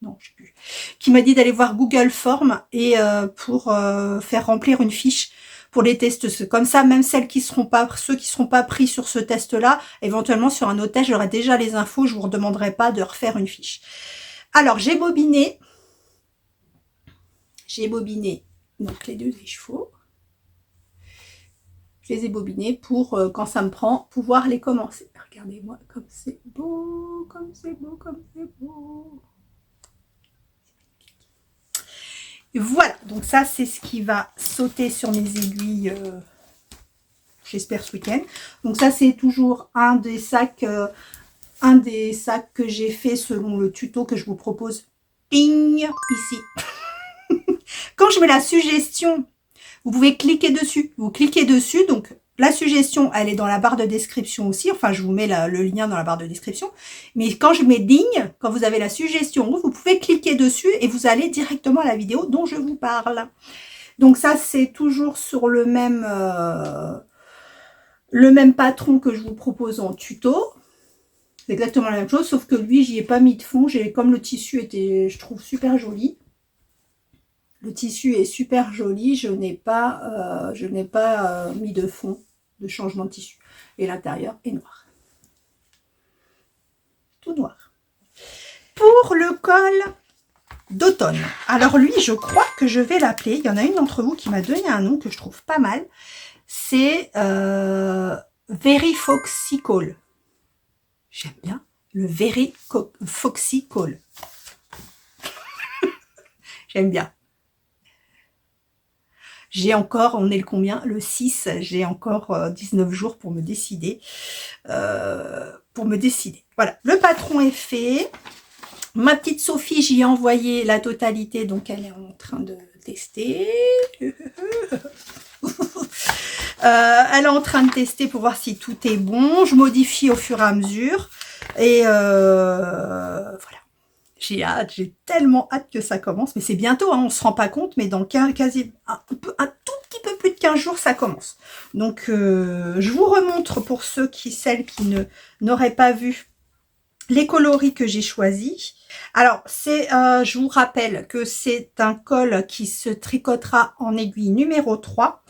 Non, je sais plus. Qui m'a dit d'aller voir Google Form et pour faire remplir une fiche pour les testeuses. Comme ça, même ceux qui seront pas pris sur ce test-là, éventuellement sur un autre test, j'aurai déjà les infos, je vous redemanderai pas de refaire une fiche. Alors, j'ai bobiné donc les 2 écheveaux. Je les ai bobinés pour, quand ça me prend, pouvoir les commencer. Regardez-moi comme c'est beau, comme c'est beau, comme c'est beau. Voilà, donc ça c'est ce qui va sauter sur mes aiguilles, j'espère ce week-end. Donc ça c'est toujours un des sacs que j'ai fait selon le tuto que je vous propose. Ping, ici. Quand je mets la suggestion, vous pouvez cliquer dessus. Vous cliquez dessus, donc la suggestion, elle est dans la barre de description aussi. Enfin, je vous mets le lien dans la barre de description. Mais quand je mets ligne, quand vous avez la suggestion, vous pouvez cliquer dessus et vous allez directement à la vidéo dont je vous parle. Donc ça, c'est toujours sur le même patron que je vous propose en tuto. C'est exactement la même chose, sauf que lui, j'y ai pas mis de fond. Comme le tissu était, je trouve, super joli. Le tissu est super joli, je n'ai pas mis de fond de changement de tissu. Et l'intérieur est noir. Tout noir. Pour le col d'automne. Alors lui, je crois que je vais l'appeler. Il y en a une d'entre vous qui m'a donné un nom que je trouve pas mal. C'est Very Foxy Call. J'aime bien le Very Foxy Call. J'aime bien. J'ai encore, on est le combien? Le 6, j'ai encore 19 jours pour me décider. Voilà, le patron est fait. Ma petite Sophie, j'y ai envoyé la totalité, donc elle est en train de tester. Elle est en train de tester pour voir si tout est bon. Je modifie au fur et à mesure. Et voilà. J'ai hâte, j'ai tellement hâte que ça commence. Mais c'est bientôt, hein, on ne se rend pas compte, mais dans un tout petit peu plus de 15 jours, ça commence. Donc, je vous remontre pour celles qui n'auraient pas vu les coloris que j'ai choisis. Alors, je vous rappelle que c'est un col qui se tricotera en aiguille numéro 3.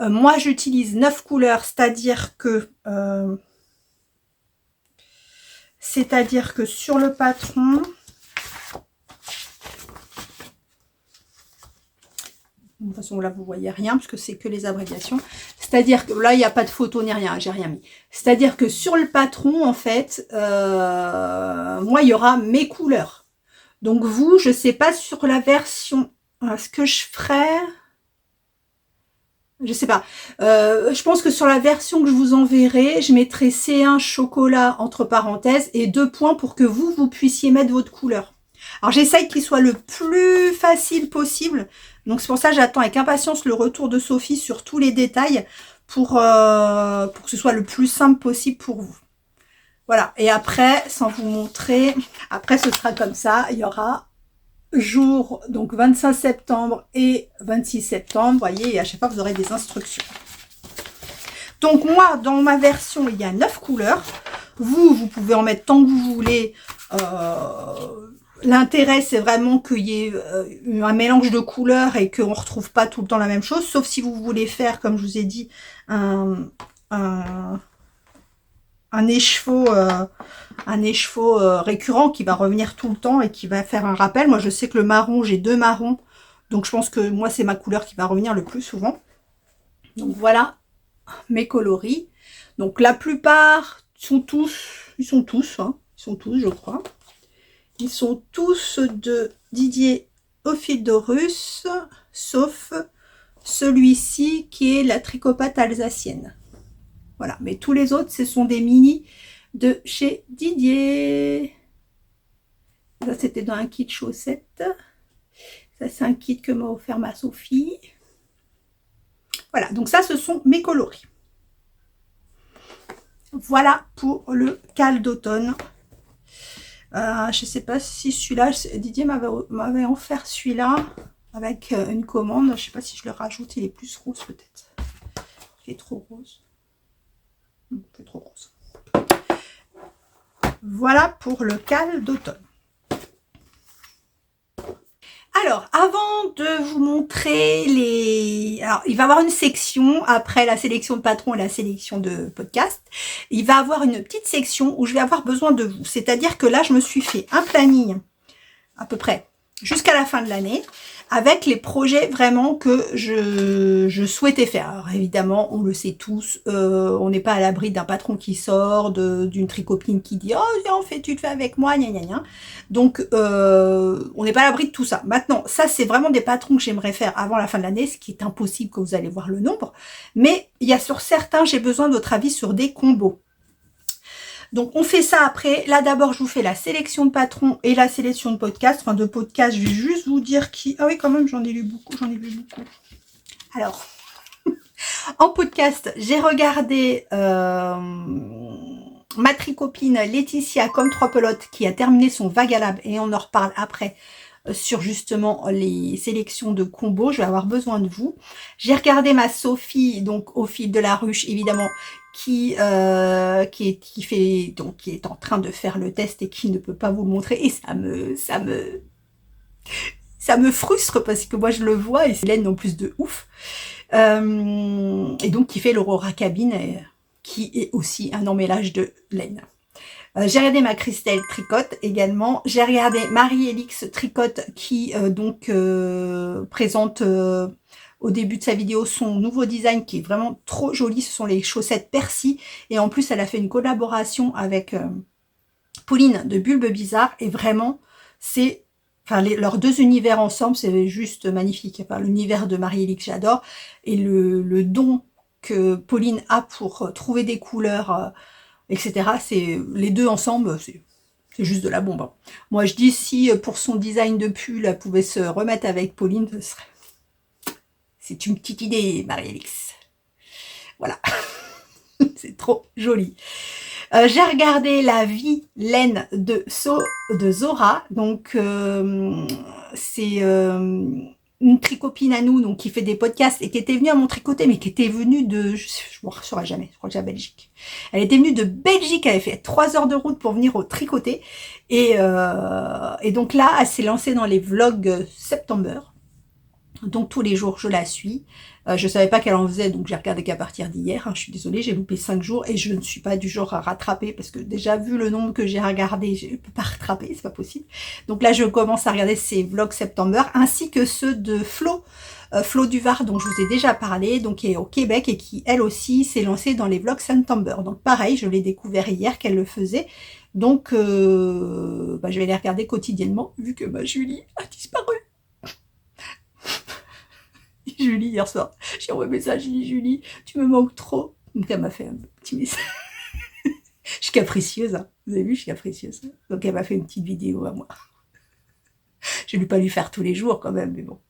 Moi, j'utilise 9 couleurs, c'est-à-dire que sur le patron... De toute façon, là, vous voyez rien, parce que c'est que les abréviations. C'est-à-dire que là, il n'y a pas de photo ni rien, j'ai rien mis. C'est-à-dire que sur le patron, en fait, moi, il y aura mes couleurs. Donc vous, je sais pas sur la version, ce que je ferai... Je sais pas. Je pense que sur la version que je vous enverrai, je mettrai C1 chocolat entre parenthèses et 2 points pour que vous puissiez mettre votre couleur. Alors j'essaye qu'il soit le plus facile possible. Donc c'est pour ça que j'attends avec impatience le retour de Sophie sur tous les détails pour que ce soit le plus simple possible pour vous. Voilà. Et après, sans vous montrer, après ce sera comme ça. Il y aura jour, donc 25 septembre et 26 septembre. Vous voyez, et à chaque fois, vous aurez des instructions. Donc moi, dans ma version, il y a 9 couleurs. Vous pouvez en mettre tant que vous voulez. L'intérêt, c'est vraiment qu'il y ait un mélange de couleurs et qu'on ne retrouve pas tout le temps la même chose. Sauf si vous voulez faire, comme je vous ai dit, un écheveau récurrent qui va revenir tout le temps et qui va faire un rappel. Moi, je sais que le marron, j'ai 2 marrons. Donc, je pense que moi, c'est ma couleur qui va revenir le plus souvent. Donc, voilà mes coloris. Donc, la plupart sont tous, je crois. Ils sont tous de Didier Ophidorus, sauf celui-ci qui est la tricopate alsacienne. Voilà, mais tous les autres, ce sont des mini de chez Didier. Ça, c'était dans un kit chaussettes. Ça, c'est un kit que m'a offert ma Sophie. Voilà, donc ça, ce sont mes coloris. Voilà pour le cal d'automne. Je ne sais pas si celui-là, Didier m'avait offert celui-là avec une commande. Je ne sais pas si je le rajoute, il est plus rose peut-être. Il est trop rose. C'est trop rose. Voilà pour le cal d'automne. Alors, avant de vous montrer les... Alors, il va y avoir une section, après la sélection de patrons et la sélection de podcast, il va y avoir une petite section où je vais avoir besoin de vous. C'est-à-dire que là, je me suis fait un planning, à peu près, jusqu'à la fin de l'année, avec les projets vraiment que je souhaitais faire. Alors évidemment, on le sait tous, on n'est pas à l'abri d'un patron qui sort, d'une tricopine qui dit « Oh, viens, tu le fais avec moi, gna gna gna ». Donc, on n'est pas à l'abri de tout ça. Maintenant, ça, c'est vraiment des patrons que j'aimerais faire avant la fin de l'année, ce qui est impossible que vous allez voir le nombre. Mais il y a sur certains, j'ai besoin de votre avis sur des combos. Donc, on fait ça après. Là, d'abord, je vous fais la sélection de patrons et la sélection de podcasts. Enfin, de podcasts, je vais juste vous dire qui... Ah oui, quand même, j'en ai lu beaucoup, Alors, en podcast, j'ai regardé ma tricopine Laetitia comme 3 pelotes qui a terminé son Vagalab et on en reparle après sur justement les sélections de combos. Je vais avoir besoin de vous. J'ai regardé ma Sophie, donc au fil de la ruche, évidemment, qui est en train de faire le test et qui ne peut pas vous le montrer et ça me frustre parce que moi je le vois et c'est laine en plus de ouf et donc qui fait l'Aurora Cabine qui est aussi un emmêlage de laine. J'ai regardé ma Christelle Tricotte également. J'ai regardé Marie-Élix Tricotte qui présente au début de sa vidéo son nouveau design qui est vraiment trop joli. Ce sont les chaussettes Percy. Et en plus, elle a fait une collaboration avec Pauline de Bulbe Bizarre. Et vraiment, c'est... Enfin, leurs 2 univers ensemble, c'est juste magnifique. Enfin, l'univers de Marie-Élix, j'adore. Et le don que Pauline a pour trouver des couleurs... etc. C'est les 2 ensemble, c'est juste de la bombe. Moi, je dis si pour son design de pull, elle pouvait se remettre avec Pauline, ce serait... C'est une petite idée, Marie-Élix. Voilà. C'est trop joli. J'ai regardé La vie laine de Zora. Donc, c'est une tricopine à nous, donc qui fait des podcasts et qui était venue à mon tricoter, mais qui était venue de... Je ne me saurais jamais, je crois que c'est la Belgique. Elle était venue de Belgique, elle avait fait 3 heures de route pour venir au tricoter. Et donc là, elle s'est lancée dans les vlogs September. Donc tous les jours, je la suis. Je savais pas qu'elle en faisait, donc j'ai regardé qu'à partir d'hier. Je suis désolée, j'ai loupé 5 jours et je ne suis pas du genre à rattraper parce que déjà vu le nombre que j'ai regardé, je ne peux pas rattraper, c'est pas possible. Donc là, je commence à regarder ces vlogs September ainsi que ceux de Flo Duvar, dont je vous ai déjà parlé, donc qui est au Québec et qui, elle aussi, s'est lancée dans les vlogs September. Donc pareil, je l'ai découvert hier qu'elle le faisait. Donc, je vais les regarder quotidiennement vu que ma Julie a disparu. Julie, hier soir, j'ai envoyé un message, j'ai dit Julie, tu me manques trop. Donc elle m'a fait un petit message. Je suis capricieuse, hein. Vous avez vu, je suis capricieuse. Donc elle m'a fait une petite vidéo à moi. Je ne vais pas lui faire tous les jours quand même, mais bon.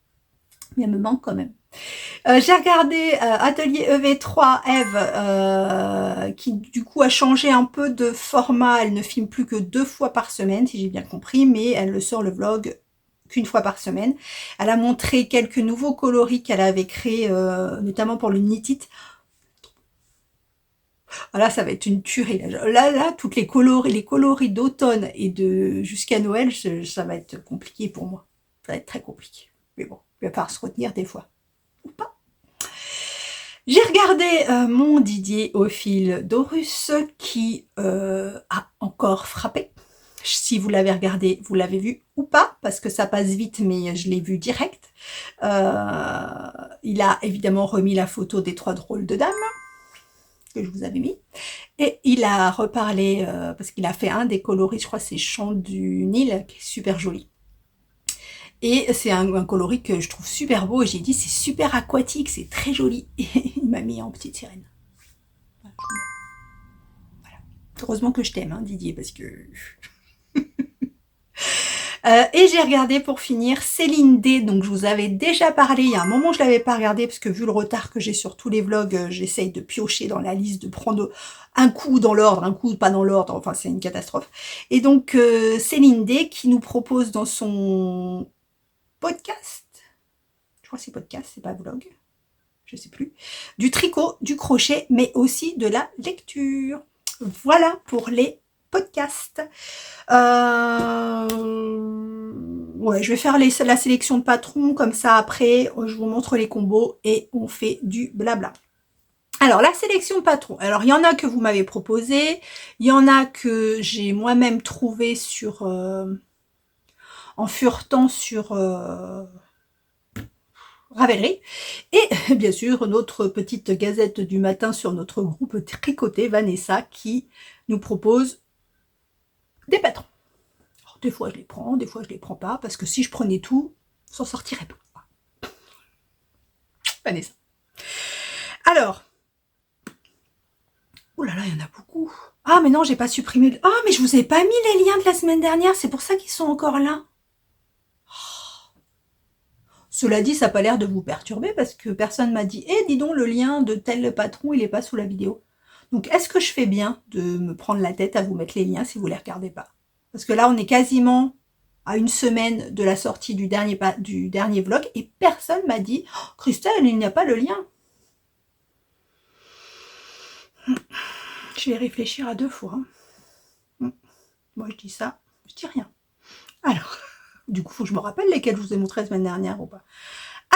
Mais elle me manque quand même. J'ai regardé Atelier EV3 Eve, qui du coup a changé un peu de format. Elle ne filme plus que 2 fois par semaine, si j'ai bien compris, mais elle le sort le vlog qu'une fois par semaine. Elle a montré quelques nouveaux coloris qu'elle avait créés, notamment pour le Knit It. Voilà, ça va être une tuerie. Là, toutes les coloris d'automne et de jusqu'à Noël, ça va être compliqué pour moi. Ça va être très compliqué. Mais bon, il va falloir se retenir des fois. Ou pas. J'ai regardé mon Didier au fil d'Horus qui a encore frappé. Si vous l'avez regardé, vous l'avez vu ou pas, parce que ça passe vite, mais je l'ai vu direct. Il a évidemment remis la photo des 3 drôles de dames que je vous avais mis. Et il a reparlé, parce qu'il a fait un des coloris, je crois que c'est Chant du Nil, qui est super joli. Et c'est un coloris que je trouve super beau, et j'ai dit c'est super aquatique, c'est très joli. Et il m'a mis en petite sirène. Voilà. Heureusement que je t'aime, hein, Didier, parce que... et j'ai regardé pour finir Céline D, donc je vous avais déjà parlé, il y a un moment je l'avais pas regardé parce que vu le retard que j'ai sur tous les vlogs, j'essaye de piocher dans la liste, de prendre un coup dans l'ordre, un coup pas dans l'ordre, enfin c'est une catastrophe. Et donc Céline D qui nous propose dans son podcast, je crois que c'est podcast, c'est pas vlog, je sais plus, du tricot, du crochet, mais aussi de la lecture. Voilà pour les podcasts. Ouais, je vais faire la sélection de patrons, comme ça après, je vous montre les combos et on fait du blabla. Alors, la sélection de patrons. Alors, il y en a que vous m'avez proposé, il y en a que j'ai moi-même trouvé sur... en furetant sur... Ravelry. Et bien sûr, notre petite gazette du matin sur notre groupe Tricoté, Vanessa, qui nous propose des patrons. Alors, des fois, je les prends, des fois, je les prends pas, parce que si je prenais tout, on s'en sortirait pas. Vanessa. Alors, oh là là, il y en a beaucoup. Ah, mais non, j'ai pas supprimé. Ah, mais je vous ai pas mis les liens de la semaine dernière, c'est pour ça qu'ils sont encore là. Cela dit, ça n'a pas l'air de vous perturber parce que personne m'a dit « Eh, dis donc, le lien de tel patron, il n'est pas sous la vidéo. » Donc, est-ce que je fais bien de me prendre la tête à vous mettre les liens si vous ne les regardez pas? Parce que là, on est quasiment à une semaine de la sortie du dernier vlog et personne m'a dit oh, « Christelle, il n'y a pas le lien. » Je vais réfléchir à 2 fois. Moi, je dis ça, je dis rien. Alors... Du coup, il faut que je me rappelle lesquels je vous ai montré la semaine dernière ou pas.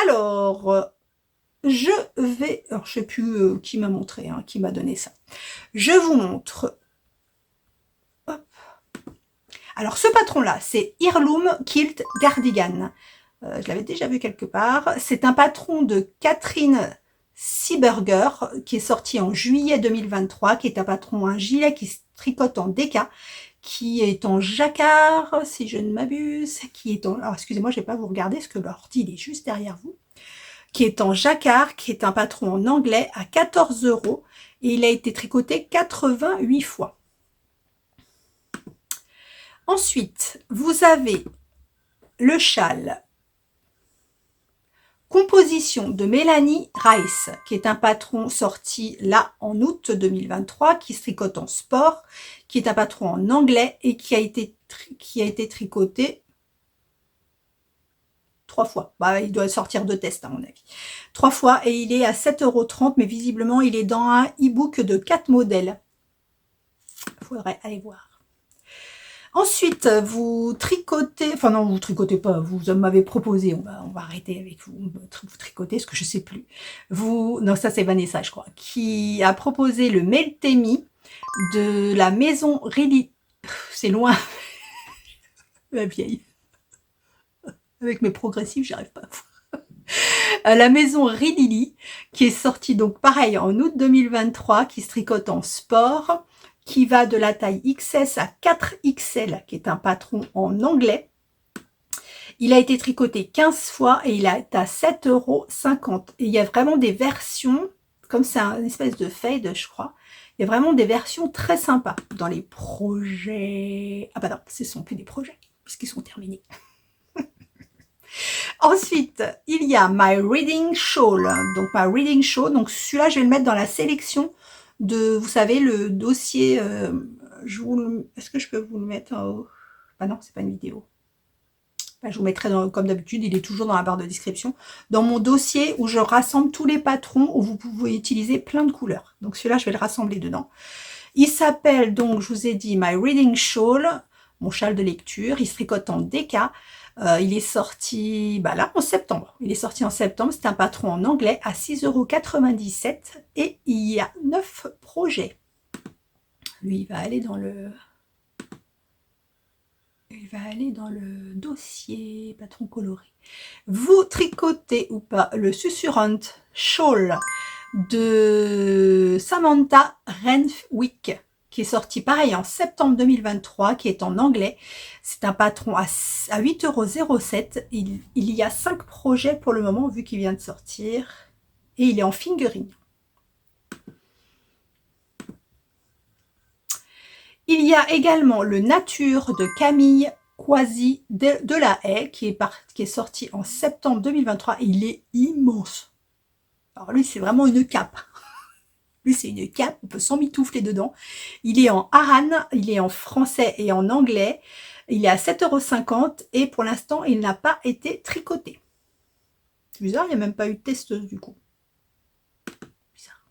Alors, je vais... Alors, je ne sais plus qui m'a montré, hein, qui m'a donné ça. Je vous montre... Hop. Alors, ce patron-là, c'est Heirloom Kilt Cardigan. Je l'avais déjà vu quelque part. C'est un patron de Catherine Seeberger qui est sorti en juillet 2023, qui est un patron, un gilet qui se tricote en déca, qui est en jacquard, si je ne m'abuse, qui est en... Alors, excusez-moi, je ne vais pas vous regarder, parce que l'ordi, il est juste derrière vous. Qui est en jacquard, qui est un patron en anglais, à 14 €, et il a été tricoté 88 fois. Ensuite, vous avez le châle Composition de Mélanie Rice, qui est un patron sorti là en août 2023, qui se tricote en sport, qui est un patron en anglais et qui a été tricoté 3 fois. Bah, il doit sortir de test à mon avis. 3 fois et il est à 7,30 €, mais visiblement il est dans un e-book de 4 modèles. Il faudrait aller voir. Ensuite, vous tricotez, enfin non, vous tricotez pas, vous m'avez proposé, on va arrêter avec vous, vous tricotez, ce que je sais plus. Non, ça c'est Vanessa, je crois, qui a proposé le Meltemi de la maison Rilly. C'est loin, la vieille. Avec mes progressifs, j'arrive pas à voir. La maison Rilly, qui est sortie donc pareil en août 2023, qui se tricote en sport, qui va de la taille XS à 4XL, qui est un patron en anglais, Il a été tricoté 15 fois et il est à 7,50 €. Et il y a vraiment des versions, comme c'est une espèce de fade, je crois, il y a vraiment des versions très sympas dans les projets. Ah bah non, ce sont plus des projets, puisqu'ils sont terminés. Ensuite, il y a My Reading Shawl. Donc, My Reading Shawl. Donc, celui-là, je vais le mettre dans la sélection de, vous savez, le dossier. Est-ce que je peux vous le mettre en haut? Ah non, c'est pas une vidéo. Je vous mettrai, comme d'habitude, il est toujours dans la barre de description, dans mon dossier où je rassemble tous les patrons où vous pouvez utiliser plein de couleurs. Donc, celui-là, je vais le rassembler dedans. Il s'appelle, donc, je vous ai dit, My Reading Shawl, mon châle de lecture. Il se tricote en DK. Il est sorti là en septembre. Il est sorti en septembre. C'est un patron en anglais à 6,97 € et il y a 9 projets. Lui, il va aller dans le dossier patron coloré. Vous tricotez ou pas le Susurrant Shawl de Samantha Renwick, qui est sorti pareil en septembre 2023, qui est en anglais. C'est un patron à 8,07 €. Il y a 5 projets pour le moment, vu qu'il vient de sortir. Et il est en fingering. Il y a également le Nature de Camille Quasi de la Haye, qui est sorti en septembre 2023. Il est immense. Alors lui, c'est vraiment une cape. Lui, c'est une cape, on peut s'emmitoufler dedans. Il est en Aran, il est en français et en anglais. Il est à 7,50 € et pour l'instant, il n'a pas été tricoté. C'est bizarre, il n'y a même pas eu de testeuse du coup. Bizarre.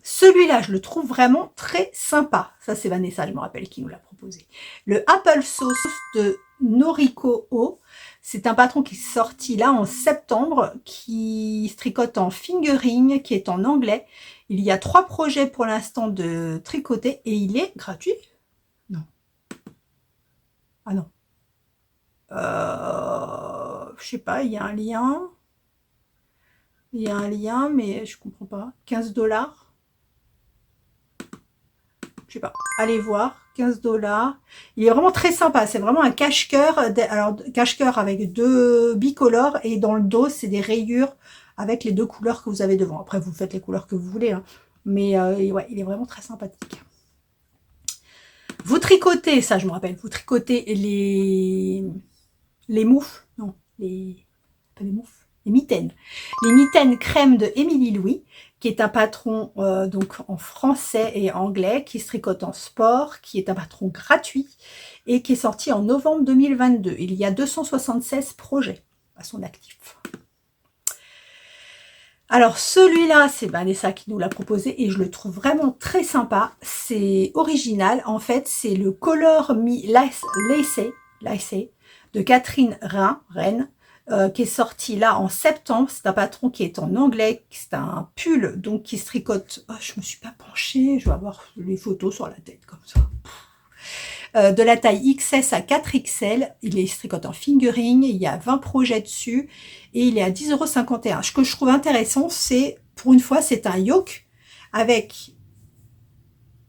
Celui-là, je le trouve vraiment très sympa. Ça, c'est Vanessa, je me rappelle, qui nous l'a proposé. Le Apple Sauce de Noriko O. C'est un patron qui est sorti là en septembre, qui se tricote en fingering, qui est en anglais. Il y a 3 projets pour l'instant de tricoter et il est gratuit. Non. Ah non. Je sais pas, il y a un lien. Il y a un lien, mais je comprends pas. 15 $. Je sais pas, allez voir, 15 $. Il est vraiment très sympa, c'est vraiment un cache-cœur, alors cache-cœur avec 2 bicolores et dans le dos, c'est des rayures avec les 2 couleurs que vous avez devant. Après, vous faites les couleurs que vous voulez, hein. Mais ouais, il est vraiment très sympathique. Vous tricotez, ça je me rappelle, vous tricotez les moufles, non, pas les moufles, les mitaines. Les mitaines crème de Émilie Louis, qui est un patron donc en français et anglais, qui se tricote en sport, qui est un patron gratuit et qui est sorti en novembre 2022. Il y a 276 projets à son actif. Alors celui-là, c'est Vanessa qui nous l'a proposé et je le trouve vraiment très sympa. C'est original. En fait, c'est le Color Me Lacé de Catherine Rennes. Qui est sorti là en septembre. C'est un patron qui est en anglais. C'est un pull donc qui se tricote. Oh, je me suis pas penchée. Je vais avoir les photos sur la tête comme ça. De la taille XS à 4XL. Il se tricote en fingering. Il y a 20 projets dessus. Et il est à 10,51 €. Ce que je trouve intéressant, c'est, pour une fois, c'est un yoke avec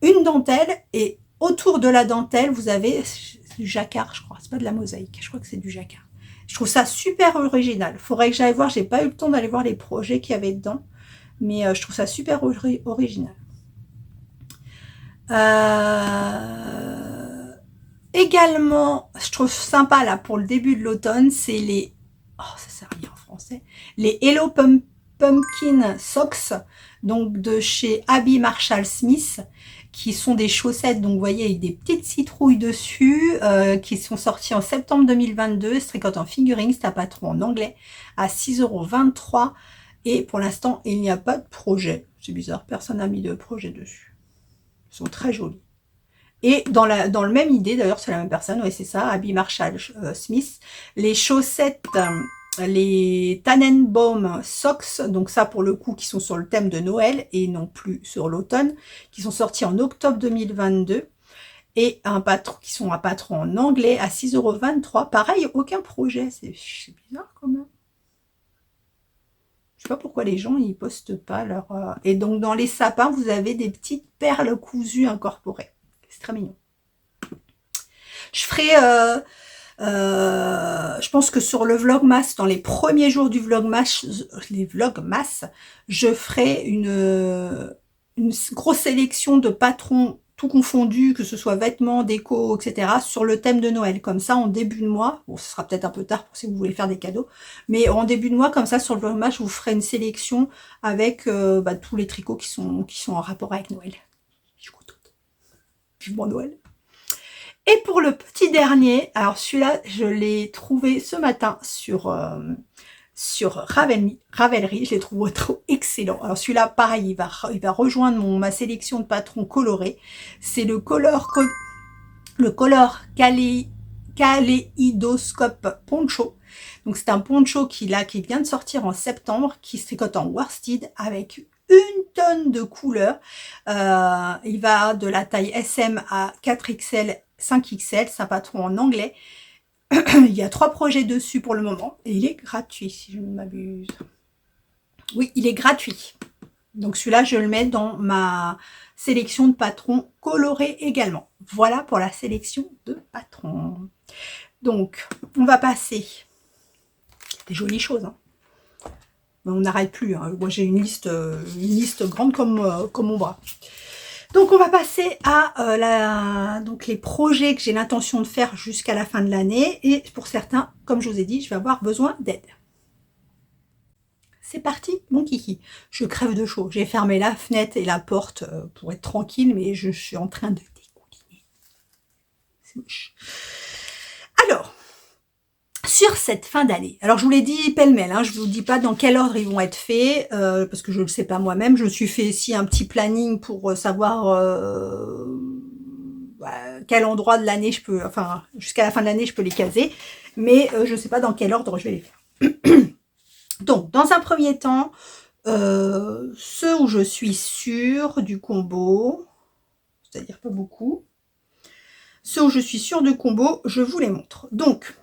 une dentelle. Et autour de la dentelle, vous avez du jacquard, je crois. C'est pas de la mosaïque. Je crois que c'est du jacquard. Je trouve ça super original. Faudrait que j'aille voir. J'ai pas eu le temps d'aller voir les projets qu'il y avait dedans. Mais je trouve ça super original. Également, je trouve sympa là pour le début de l'automne, c'est les... Oh, ça sert à rien en français. Les Hello Pumpkin Socks, donc de chez Abby Marshall Smith, qui sont des chaussettes, donc vous voyez, avec des petites citrouilles dessus, qui sont sorties en septembre 2022, se tricotent en fingering, c'est un patron en anglais, à 6,23 €. Et pour l'instant, il n'y a pas de projet. C'est bizarre, personne n'a mis de projet dessus. Ils sont très jolis. Et dans le même idée, d'ailleurs, c'est la même personne, oui, c'est ça, Abby Marshall Smith, les chaussettes... les Tannenbaum Socks, donc ça pour le coup qui sont sur le thème de Noël et non plus sur l'automne, qui sont sortis en octobre 2022 et qui sont un patron en anglais à 6,23 €. Pareil, aucun projet, c'est bizarre quand même. Je sais pas pourquoi les gens ils postent pas leur... Et donc dans les sapins, vous avez des petites perles cousues incorporées. C'est très mignon. Je ferai... Je pense que sur le Vlogmas, dans les premiers jours du Vlogmas, je ferai une grosse sélection de patrons tout confondus, que ce soit vêtements, déco, etc., sur le thème de Noël. Comme ça, en début de mois, bon, ce sera peut-être un peu tard pour si vous voulez faire des cadeaux, mais en début de mois, comme ça, sur le Vlogmas, je vous ferai une sélection avec tous les tricots qui sont en rapport avec Noël. Je suis contente. Vivement Noël. Et pour le petit dernier, alors celui-là, je l'ai trouvé ce matin sur Ravelry, je l'ai trouvé trop excellent. Alors celui-là, pareil, il va rejoindre ma sélection de patrons colorés. C'est le color Kaléidoscope Poncho. Donc c'est un poncho qui vient de sortir en septembre, qui se tricote en worsted avec une tonne de couleurs. Il va de la taille SM à 4XL, 5XL, c'est un patron en anglais. Il y a 3 projets dessus pour le moment et il est gratuit si je ne m'abuse. Oui, il est gratuit. Donc celui-là, je le mets dans ma sélection de patrons colorés également. Voilà pour la sélection de patrons. Donc, on va passer. Des jolies choses, hein. On n'arrête plus, hein. Moi, j'ai une liste grande comme mon bras. Donc, on va passer à donc les projets que j'ai l'intention de faire jusqu'à la fin de l'année. Et pour certains, comme je vous ai dit, je vais avoir besoin d'aide. C'est parti, mon kiki. Je crève de chaud. J'ai fermé la fenêtre et la porte pour être tranquille, mais je suis en train de dégouliner. C'est moche. Alors, sur cette fin d'année, alors je vous l'ai dit pêle-mêle, hein, je ne vous dis pas dans quel ordre ils vont être faits, parce que je ne le sais pas moi-même. Je me suis fait ici un petit planning pour savoir quel endroit de l'année je peux, enfin jusqu'à la fin de l'année je peux les caser, mais je ne sais pas dans quel ordre je vais les faire. Donc, dans un premier temps, ceux où je suis sûre du combo, c'est-à-dire pas beaucoup, ceux où je suis sûre du combo, je vous les montre. Donc,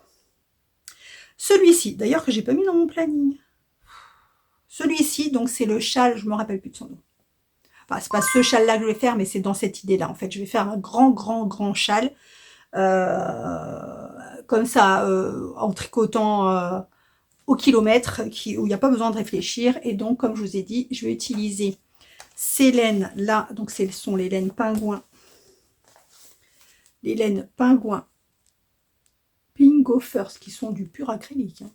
celui-ci, d'ailleurs que j'ai pas mis dans mon planning. Celui-ci, donc c'est le châle, je me rappelle plus de son nom. Enfin, c'est pas ce châle-là que je vais faire, mais c'est dans cette idée-là. En fait, je vais faire un grand châle, comme ça, en tricotant au kilomètre, où il n'y a pas besoin de réfléchir. Et donc, comme je vous ai dit, je vais utiliser ces laines-là. Donc, ce sont les laines pingouins. Les laines pingouins Pingo First, qui sont du pur acrylique. Hein.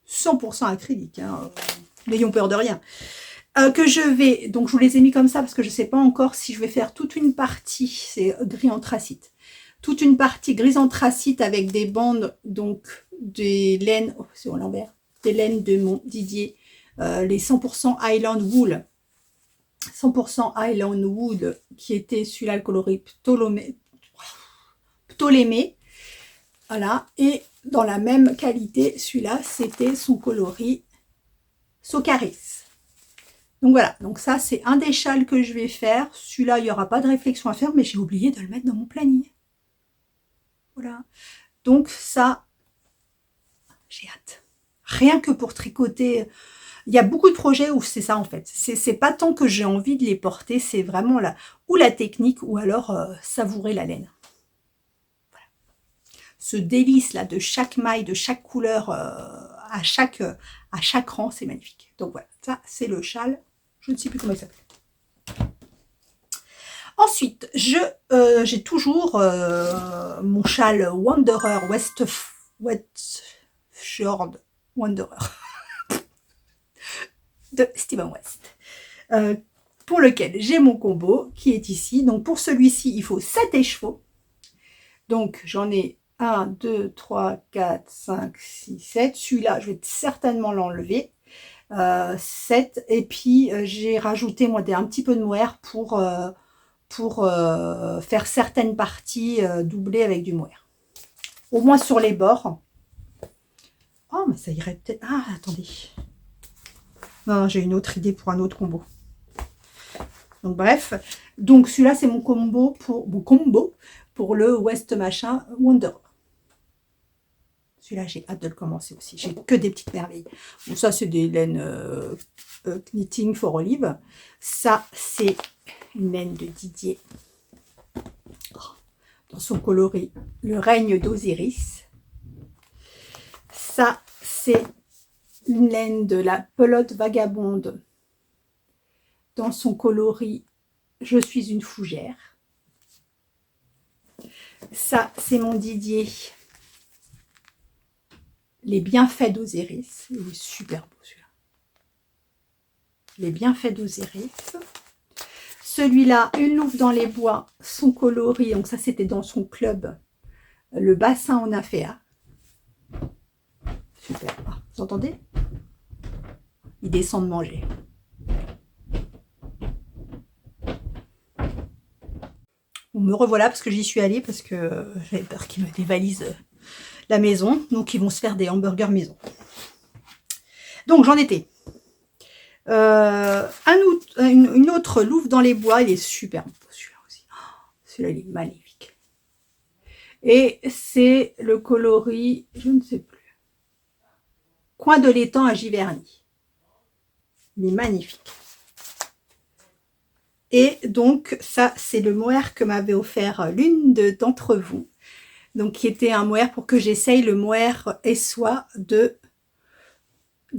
100% acrylique. Hein. N'ayons peur de rien. Que je vais, donc je vous les ai mis comme ça parce que je ne sais pas encore si je vais faire toute une partie, c'est gris anthracite. Toute une partie gris anthracite avec des bandes, donc des laines, oh, c'est au l'envers, des laines de mon Didier, les 100% Highland Wool. 100% Highland Wool, qui était celui-là le coloris Ptolémée. Voilà, et dans la même qualité, celui-là, c'était son coloris Socaris. Donc voilà, donc ça, c'est un des châles que je vais faire. Celui-là, il n'y aura pas de réflexion à faire, mais j'ai oublié de le mettre dans mon planning. Voilà, donc ça, j'ai hâte. Rien que pour tricoter, il y a beaucoup de projets où c'est ça en fait. C'est pas tant que j'ai envie de les porter, c'est vraiment la technique ou alors savourer la laine. Ce délice là de chaque maille, de chaque couleur à chaque rang, c'est magnifique. Donc voilà, ça c'est le châle, je ne sais plus comment il s'appelle. Ensuite, j'ai toujours mon châle Wanderer Westfjord Wanderer de Steven West, pour lequel j'ai mon combo qui est ici. Donc pour celui-ci, il faut 7 écheveaux. Donc j'en ai 1, 2, 3, 4, 5, 6, 7. Celui-là, je vais certainement l'enlever. 7. Et puis, j'ai rajouté, moi, un petit peu de mohair pour faire certaines parties doublées avec du mohair. Au moins sur les bords. Oh, mais ça irait peut-être... Ah, attendez. Non, j'ai une autre idée pour un autre combo. Donc, bref. Donc, celui-là, c'est mon combo pour le West Machin Wonder. Celui-là, j'ai hâte de le commencer aussi. J'ai que des petites merveilles. Bon, ça, c'est des laines Knitting for Olive. Ça, c'est une laine de Didier. Dans son coloris, le règne d'Osiris. Ça, c'est une laine de la pelote vagabonde dans son coloris « Je suis une fougère ». Ça, c'est mon Didier. Les bienfaits d'Osiris. Il est super beau celui-là. Les bienfaits d'Osiris. Celui-là, Une louve dans les bois, son coloris. Donc ça, c'était dans son club. Le bassin en affaire. Super. Ah, vous entendez? Il descend de manger. Me revoilà parce que j'y suis allée parce que j'avais peur qu'ils me dévalisent la maison. Donc ils vont se faire des hamburgers maison. Donc j'en étais. Une autre louve dans les bois. Il est super beau celui-là aussi. Celui-là il est magnifique. Et c'est le coloris, je ne sais plus. Coin de l'étang à Giverny. Il est magnifique. Et donc, ça, c'est le mohair que m'avait offert l'une d'entre vous. Donc, qui était un mohair pour que j'essaye le mohair essoie des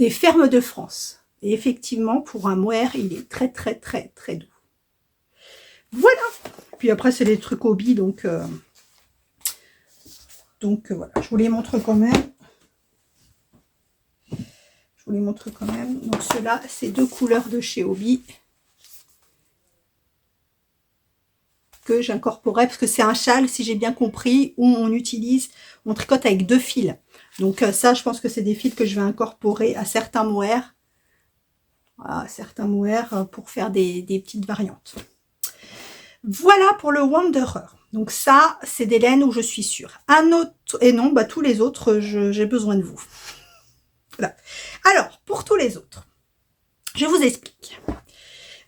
fermes de France. Et effectivement, pour un mohair, il est très, très, très, très doux. Voilà. Puis après, c'est des trucs hobby, donc voilà. Je vous les montre quand même. Donc, ceux-là, c'est 2 couleurs de chez Hobby. Que j'incorporais parce que c'est un châle, si j'ai bien compris, où on tricote avec 2 fils. Donc ça, je pense que c'est des fils que je vais incorporer à certains mohairs. Pour faire des petites variantes. Voilà pour le Wanderer. Donc ça, c'est des laines où je suis sûre. Un autre, et non, tous les autres, j'ai besoin de vous. Voilà. Alors, pour tous les autres, je vous explique.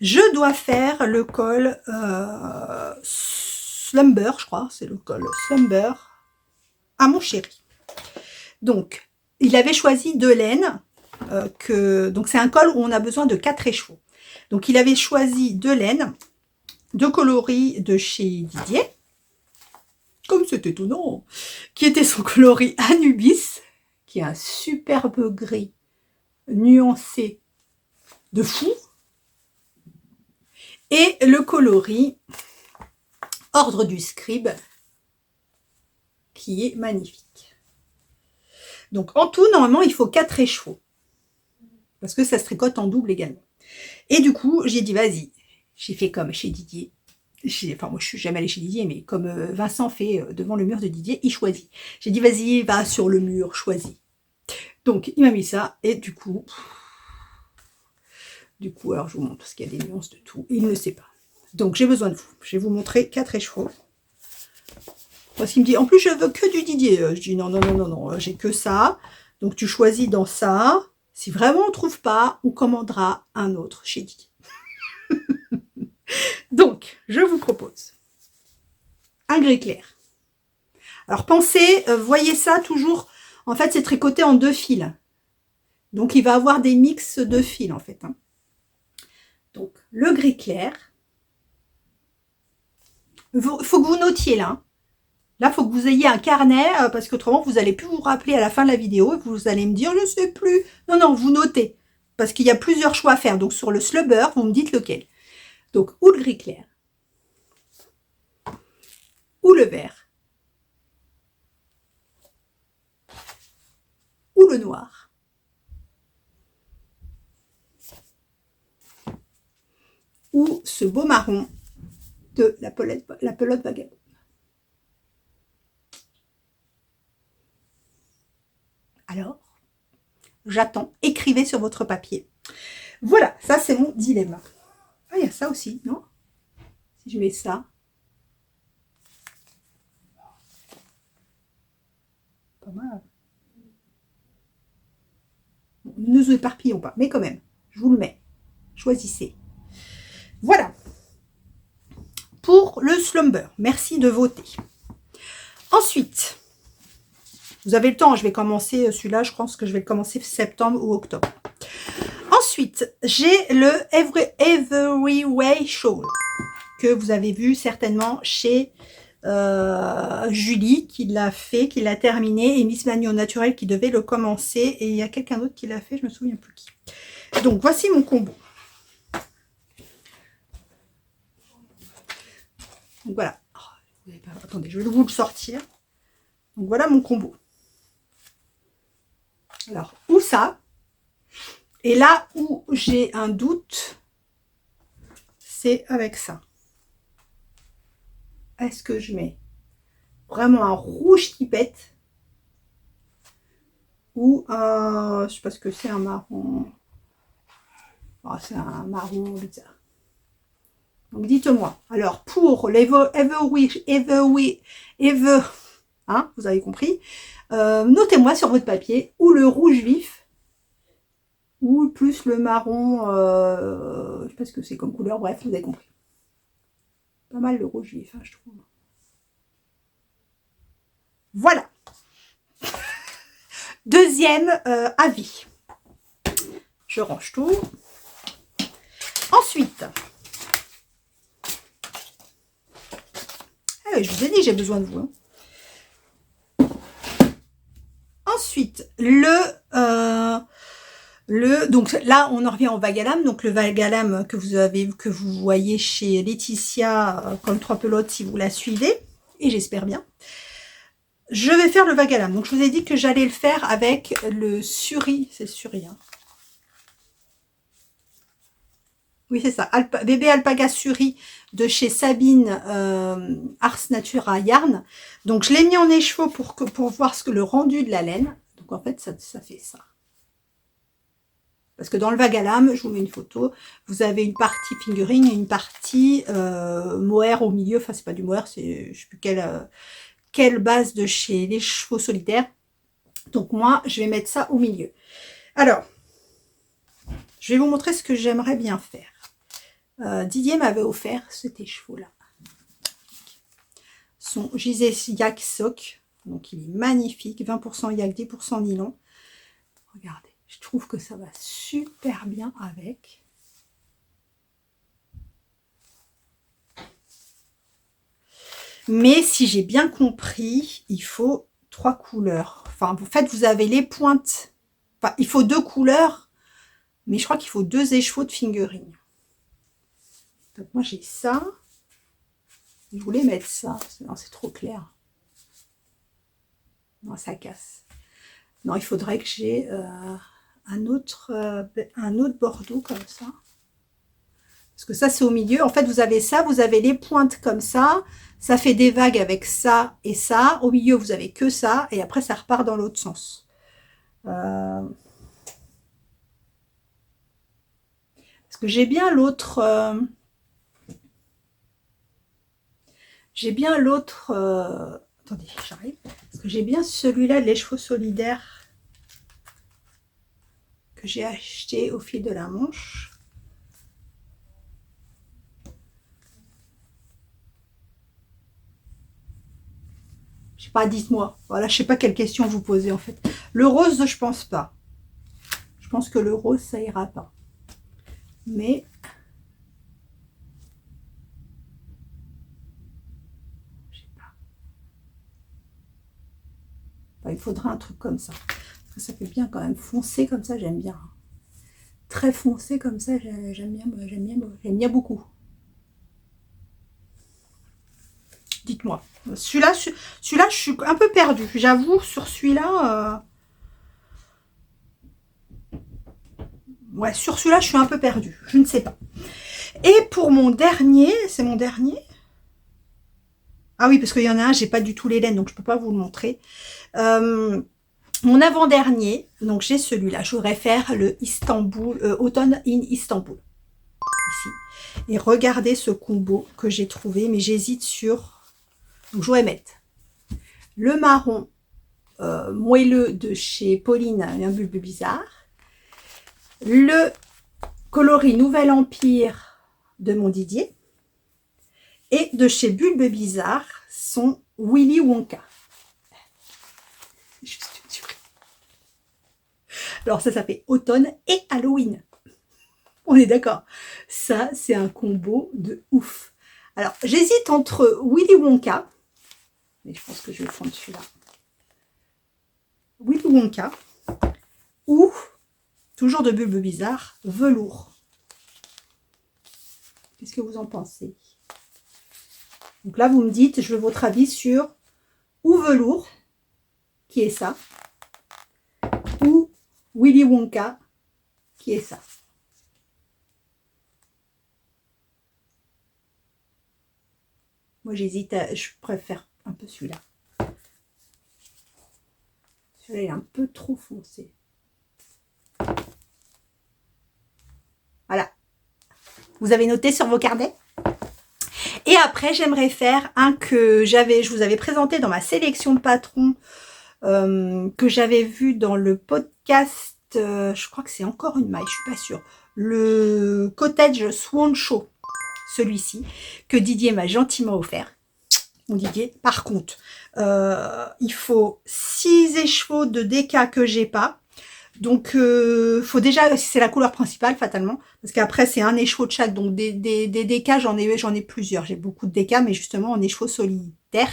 Je dois faire le col Slumber, je crois, c'est le col Slumber à mon chéri. Donc, il avait choisi 2 laines, donc c'est un col où on a besoin de 4 écheveaux. Donc, il avait choisi 2 laines, 2 coloris de chez Didier, comme c'est étonnant, qui était son coloris Anubis, qui est un superbe gris nuancé de fou. Et le coloris Ordre du Scribe, qui est magnifique. Donc en tout, normalement, il faut 4 écheveaux. Parce que ça se tricote en double également. Et du coup, j'ai dit, vas-y. J'ai fait comme chez Didier. Enfin, moi, je suis jamais allée chez Didier, mais comme Vincent fait devant le mur de Didier, il choisit. J'ai dit, vas-y, va sur le mur, choisis. Donc, il m'a mis ça. Et du coup, alors je vous montre parce qu'il y a des nuances de tout. Il ne sait pas. Donc, j'ai besoin de vous. Je vais vous montrer 4 écheveaux. Parce qu'il me dit, en plus, je veux que du Didier. Je dis, non, j'ai que ça. Donc, tu choisis dans ça. Si vraiment on ne trouve pas, on commandera un autre chez Didier. Donc, je vous propose un gris clair. Alors, pensez, voyez ça toujours. En fait, c'est tricoté en 2 fils. Donc, il va avoir des mix de fils, en fait. Donc, le gris clair. Il faut que vous notiez là. Là, il faut que vous ayez un carnet, parce qu'autrement, vous n'allez plus vous rappeler à la fin de la vidéo et vous allez me dire, je ne sais plus. Non, vous notez. Parce qu'il y a plusieurs choix à faire. Donc, sur le slubber, vous me dites lequel. Donc, ou le gris clair, ou le vert, ou le noir, ou ce beau marron de la pelote vagabonde. Alors, j'attends. Écrivez sur votre papier. Voilà, ça c'est mon dilemme. Ah, il y a ça aussi, non? Si je mets ça. Pas mal. Bon, ne nous éparpillons pas, mais quand même, je vous le mets. Choisissez. Voilà. Pour le slumber, merci de voter. Ensuite, vous avez le temps, je vais commencer celui-là, je pense que je vais le commencer septembre ou octobre. Ensuite, j'ai le Every Way Shawl que vous avez vu certainement chez Julie qui l'a fait, qui l'a terminé, et Miss Mani au naturel qui devait le commencer, et il y a quelqu'un d'autre qui l'a fait, je me souviens plus qui. Donc voici mon combo. Donc voilà. Oh, attendez, je vais vous le sortir. Donc voilà mon combo. Alors, où ça? Et là où j'ai un doute, c'est avec ça. Est-ce que je mets vraiment un rouge qui pète ou un, je sais pas ce que c'est, un marron. Oh, c'est un marron bizarre. Donc dites-moi. Alors pour l'Ever, hein, vous avez compris. Notez-moi sur votre papier ou le rouge vif ou plus le marron. Je sais pas ce que c'est comme couleur. Bref, vous avez compris. Pas mal le rouge vif, hein, je trouve. Voilà. Deuxième avis. Je range tout. Ensuite, je vous ai dit, j'ai besoin de vous. Hein. Ensuite, donc là, on en revient au vague à lame. Donc le vague à lame que vous voyez chez Laetitia, comme trois pelotes, si vous la suivez, et j'espère bien. Je vais faire le vague à lame. Donc je vous ai dit que j'allais le faire avec le Suri, c'est Suri. Hein. Oui, c'est ça. Bébé Alpaga Suri de chez Sabine Ars Natura Yarn. Donc, je l'ai mis en écheveau pour voir le rendu de la laine. Donc, en fait, ça fait ça. Parce que dans le vague à lame, je vous mets une photo, vous avez une partie fingering et une partie mohair au milieu. Enfin, c'est pas du mohair, c'est je sais plus quelle base de chez les chevaux solitaires. Donc, moi, je vais mettre ça au milieu. Alors, je vais vous montrer ce que j'aimerais bien faire. Didier m'avait offert cet écheveau-là. Son Gisès Yak Sock. Donc, il est magnifique. 20% yak, 10% nylon. Regardez, je trouve que ça va super bien avec. Mais si j'ai bien compris, il faut 3 couleurs. Enfin, en fait, vous avez les pointes. Enfin, il faut 2 couleurs. Mais je crois qu'il faut 2 écheveaux de fingering. Donc moi j'ai ça. Je voulais mettre ça. Non, c'est trop clair. Non, ça casse. Non, il faudrait que j'ai un autre bordeaux comme ça. Parce que ça, c'est au milieu. En fait, vous avez ça, vous avez les pointes comme ça. Ça fait des vagues avec ça et ça. Au milieu, vous avez que ça. Et après, ça repart dans l'autre sens. Parce que j'ai bien l'autre... J'ai bien l'autre... attendez, j'arrive. Parce que j'ai bien celui-là, les chevaux solidaires, que j'ai acheté au fil de la Manche. Je sais pas, dites-moi. Voilà, je sais pas quelle question vous posez en fait. Le rose, je pense pas. Je pense que le rose, ça ira pas. Mais... il faudra un truc comme ça. Parce que ça fait bien quand même foncé comme ça, j'aime bien. Très foncé comme ça, j'aime bien beaucoup. Dites-moi. Celui-là, je suis un peu perdue. J'avoue, sur celui-là... ouais, sur celui-là, je suis un peu perdue. Je ne sais pas. Et pour mon dernier, c'est mon dernier. Ah oui, parce qu'il y en a un, j'ai pas du tout les laines, donc je peux pas vous le montrer. Mon avant-dernier, donc j'ai celui-là. Je voudrais faire le Istanbul, Autumn in Istanbul. Ici. Et regardez ce combo que j'ai trouvé, mais j'hésite sur... donc je vais mettre le marron moelleux de chez Pauline, un bulbe bizarre. Le coloris Nouvel Empire de mon Didier. Et de chez Bulbe Bizarre, son Willy Wonka. Juste une surprise. Alors ça fait automne et Halloween. On est d'accord. Ça, c'est un combo de ouf. Alors, j'hésite entre Willy Wonka Mais je pense que je vais prendre celui-là. Willy Wonka. Ou, toujours de bulbe bizarre, velours. Qu'est-ce que vous en pensez? Donc là, vous me dites, je veux votre avis sur ou velours, qui est ça, ou Willy Wonka, qui est ça. Moi, j'hésite, je préfère un peu celui-là. Celui-là est un peu trop foncé. Voilà. Vous avez noté sur vos carnets? Et après, j'aimerais faire un que je vous avais présenté dans ma sélection de patrons, que j'avais vu dans le podcast, je crois que c'est encore une maille, je suis pas sûre. Le Cottage Swan Show, celui-ci, que Didier m'a gentiment offert. Mon Didier, par contre, il faut 6 écheveaux de DK que j'ai pas. Donc, faut déjà, c'est la couleur principale, fatalement, parce qu'après, c'est un écheveau de chaque. Donc, des DK, j'en ai plusieurs. J'ai beaucoup de DK, mais justement, en écheveau solitaire.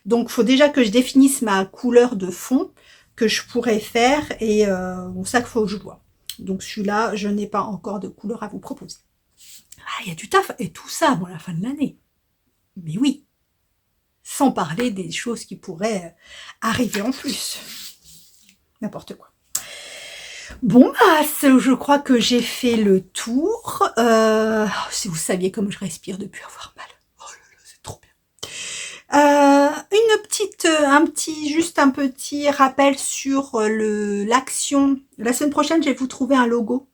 Donc, faut déjà que je définisse ma couleur de fond que je pourrais faire. Et bon, ça qu'il faut que je vois. Donc, celui-là, je n'ai pas encore de couleur à vous proposer. Ah, il y a du taf. Et tout ça avant la fin de l'année. Mais oui. Sans parler des choses qui pourraient arriver en plus. N'importe quoi. Bon, je crois que j'ai fait le tour. Si vous saviez comme je respire depuis avoir mal. Oh là là, c'est trop bien. Juste un petit rappel sur l'action. La semaine prochaine, je vais vous trouver un logo.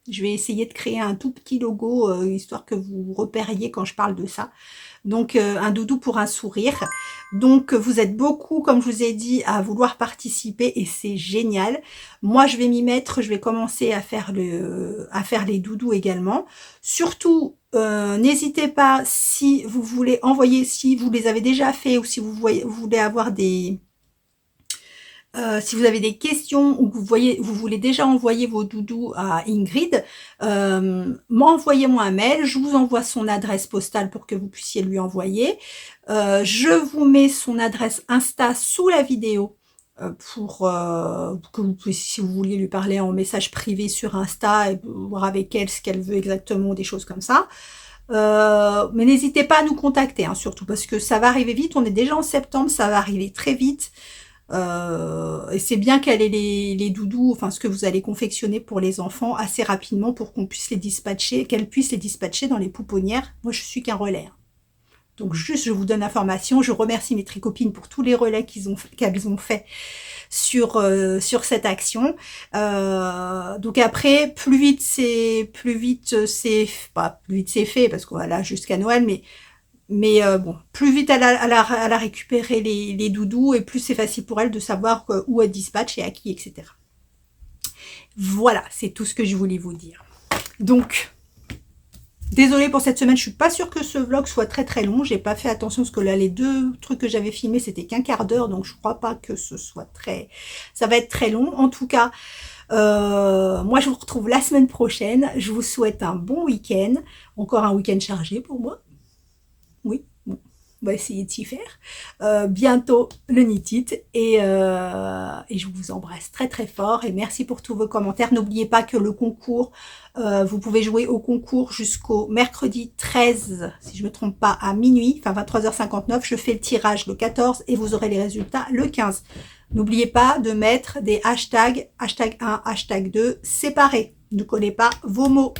Je vais essayer de créer un tout petit logo, histoire que vous repériez quand je parle de ça. Donc, un doudou pour un sourire. Donc, vous êtes beaucoup, comme je vous ai dit, à vouloir participer et c'est génial. Moi, je vais m'y mettre. Je vais commencer à faire les doudous également. Surtout, n'hésitez pas si vous voulez envoyer, si vous les avez déjà fait ou si vous voulez avoir des... si vous avez des questions ou que vous voulez déjà envoyer vos doudous à Ingrid, envoyez-moi un mail, je vous envoie son adresse postale pour que vous puissiez lui envoyer. Je vous mets son adresse Insta sous la vidéo pour que vous puissiez, si vous vouliez lui parler en message privé sur Insta et voir avec elle ce qu'elle veut exactement, des choses comme ça. Mais n'hésitez pas à nous contacter, hein, surtout parce que ça va arriver vite, on est déjà en septembre, ça va arriver très vite. Et c'est bien qu'elle ait les doudous, enfin ce que vous allez confectionner pour les enfants assez rapidement pour qu'on puisse les dispatcher, qu'elle puisse les dispatcher dans les pouponnières. Moi je suis qu'un relais. Donc juste je vous donne l'information. Je remercie mes tricopines pour tous les relais qu'elles ont fait sur cette action. Donc après plus vite c'est fait parce que voilà jusqu'à Noël, mais bon, plus vite elle a récupéré les doudous et plus c'est facile pour elle de savoir où elle dispatche et à qui, etc. Voilà, c'est tout ce que je voulais vous dire. Donc, désolée pour cette semaine, je suis pas sûre que ce vlog soit très très long. J'ai pas fait attention parce que là, les 2 trucs que j'avais filmés, c'était qu'un quart d'heure, donc je crois pas que ce soit ça va être très long. En tout cas, moi je vous retrouve la semaine prochaine. Je vous souhaite un bon week-end. Encore un week-end chargé pour moi. Oui, bon, on va essayer de s'y faire. Bientôt le Knit It et je vous embrasse très très fort et merci pour tous vos commentaires. N'oubliez pas que le concours, vous pouvez jouer au concours jusqu'au mercredi 13, si je ne me trompe pas, à minuit, enfin 23h59. Je fais le tirage le 14 et vous aurez les résultats le 15. N'oubliez pas de mettre des hashtags, hashtag 1, hashtag 2 séparés. Ne collez pas vos mots.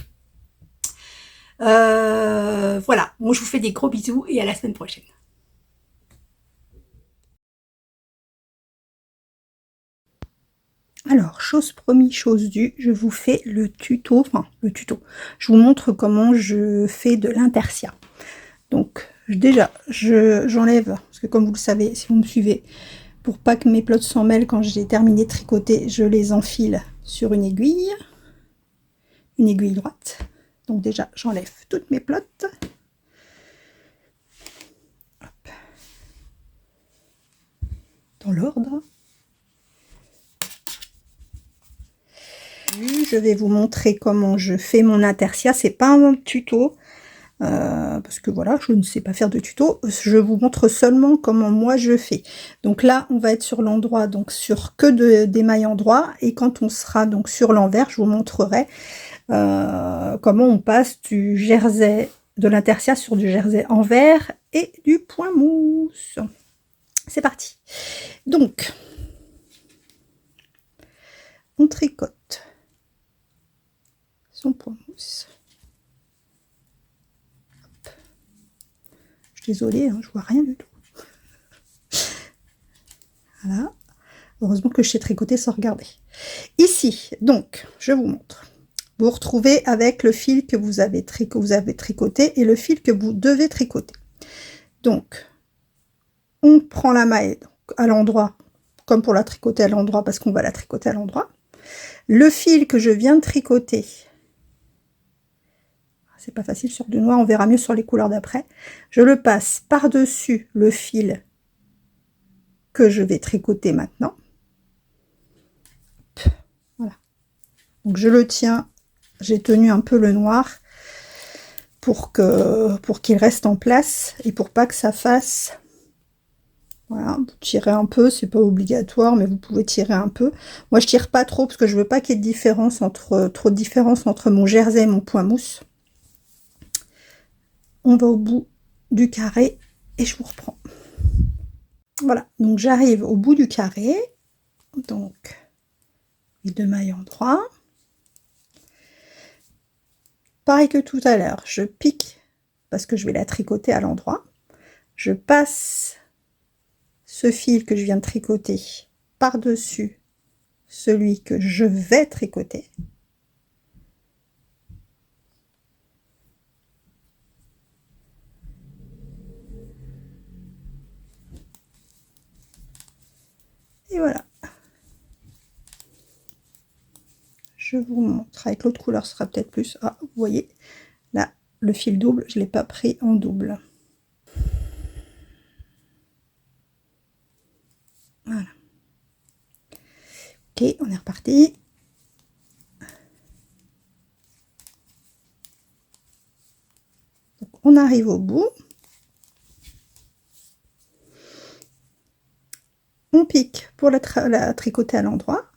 Voilà, moi je vous fais des gros bisous et à la semaine prochaine. Alors, chose promis, chose due, je vous fais le tuto, je vous montre comment je fais de l'intersia. Donc, déjà, j'enlève, parce que comme vous le savez, si vous me suivez, pour pas que mes plots s'en mêlent quand j'ai terminé de tricoter, je les enfile sur une aiguille droite. Donc déjà, j'enlève toutes mes plottes. Hop. Dans l'ordre. Je vais vous montrer comment je fais mon intersia. C'est pas un tuto. parce que voilà, je ne sais pas faire de tuto, je vous montre seulement comment moi je fais. Donc là, on va être sur l'endroit, donc sur que des mailles endroits, et quand on sera donc sur l'envers, je vous montrerai comment on passe du jersey, de l'intersia sur du jersey envers et du point mousse. C'est parti. Donc, on tricote son point mousse. Désolée, hein, je vois rien du tout. Voilà. Heureusement que je sais tricoter sans regarder. Ici, donc, je vous montre. Vous retrouvez avec le fil que vous avez tricoté et le fil que vous devez tricoter. Donc, on prend la maille à l'endroit, comme pour la tricoter à l'endroit, parce qu'on va la tricoter à l'endroit. Le fil que je viens de tricoter, c'est pas facile sur du noir, on verra mieux sur les couleurs d'après. Je le passe par-dessus le fil que je vais tricoter maintenant. Voilà. Donc je le tiens, j'ai tenu un peu le noir pour qu'il reste en place et pour pas que ça fasse. Voilà, vous tirez un peu, c'est pas obligatoire, mais vous pouvez tirer un peu. Moi je tire pas trop parce que je veux pas qu'il y ait trop de différence entre mon jersey et mon point mousse. On va au bout du carré et je vous reprends. Voilà, donc j'arrive au bout du carré, donc les 2 mailles endroits. Pareil que tout à l'heure, je pique parce que je vais la tricoter à l'endroit. Je passe ce fil que je viens de tricoter par-dessus celui que je vais tricoter. Et voilà. Je vous montre. Avec l'autre couleur, ce sera peut-être plus. Ah, vous voyez, là, le fil double, je ne l'ai pas pris en double. Voilà. Ok, on est reparti. Donc, on arrive au bout. On pique pour la tricoter à l'endroit.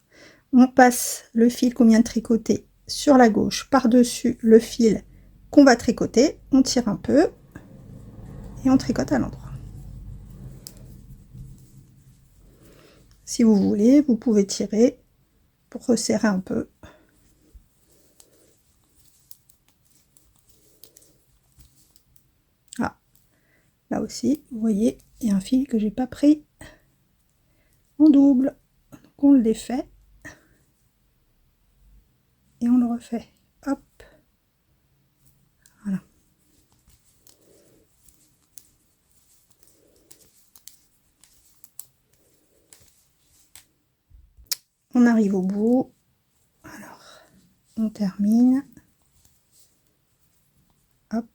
On passe le fil qu'on vient de tricoter sur la gauche par-dessus le fil qu'on va tricoter. On tire un peu et on tricote à l'endroit. Si vous voulez, vous pouvez tirer pour resserrer un peu. Ah, là aussi, vous voyez, il y a un fil que j'ai pas pris en double. Donc on le défait et on le refait. Hop. Voilà. On arrive au bout. Alors, on termine. Hop.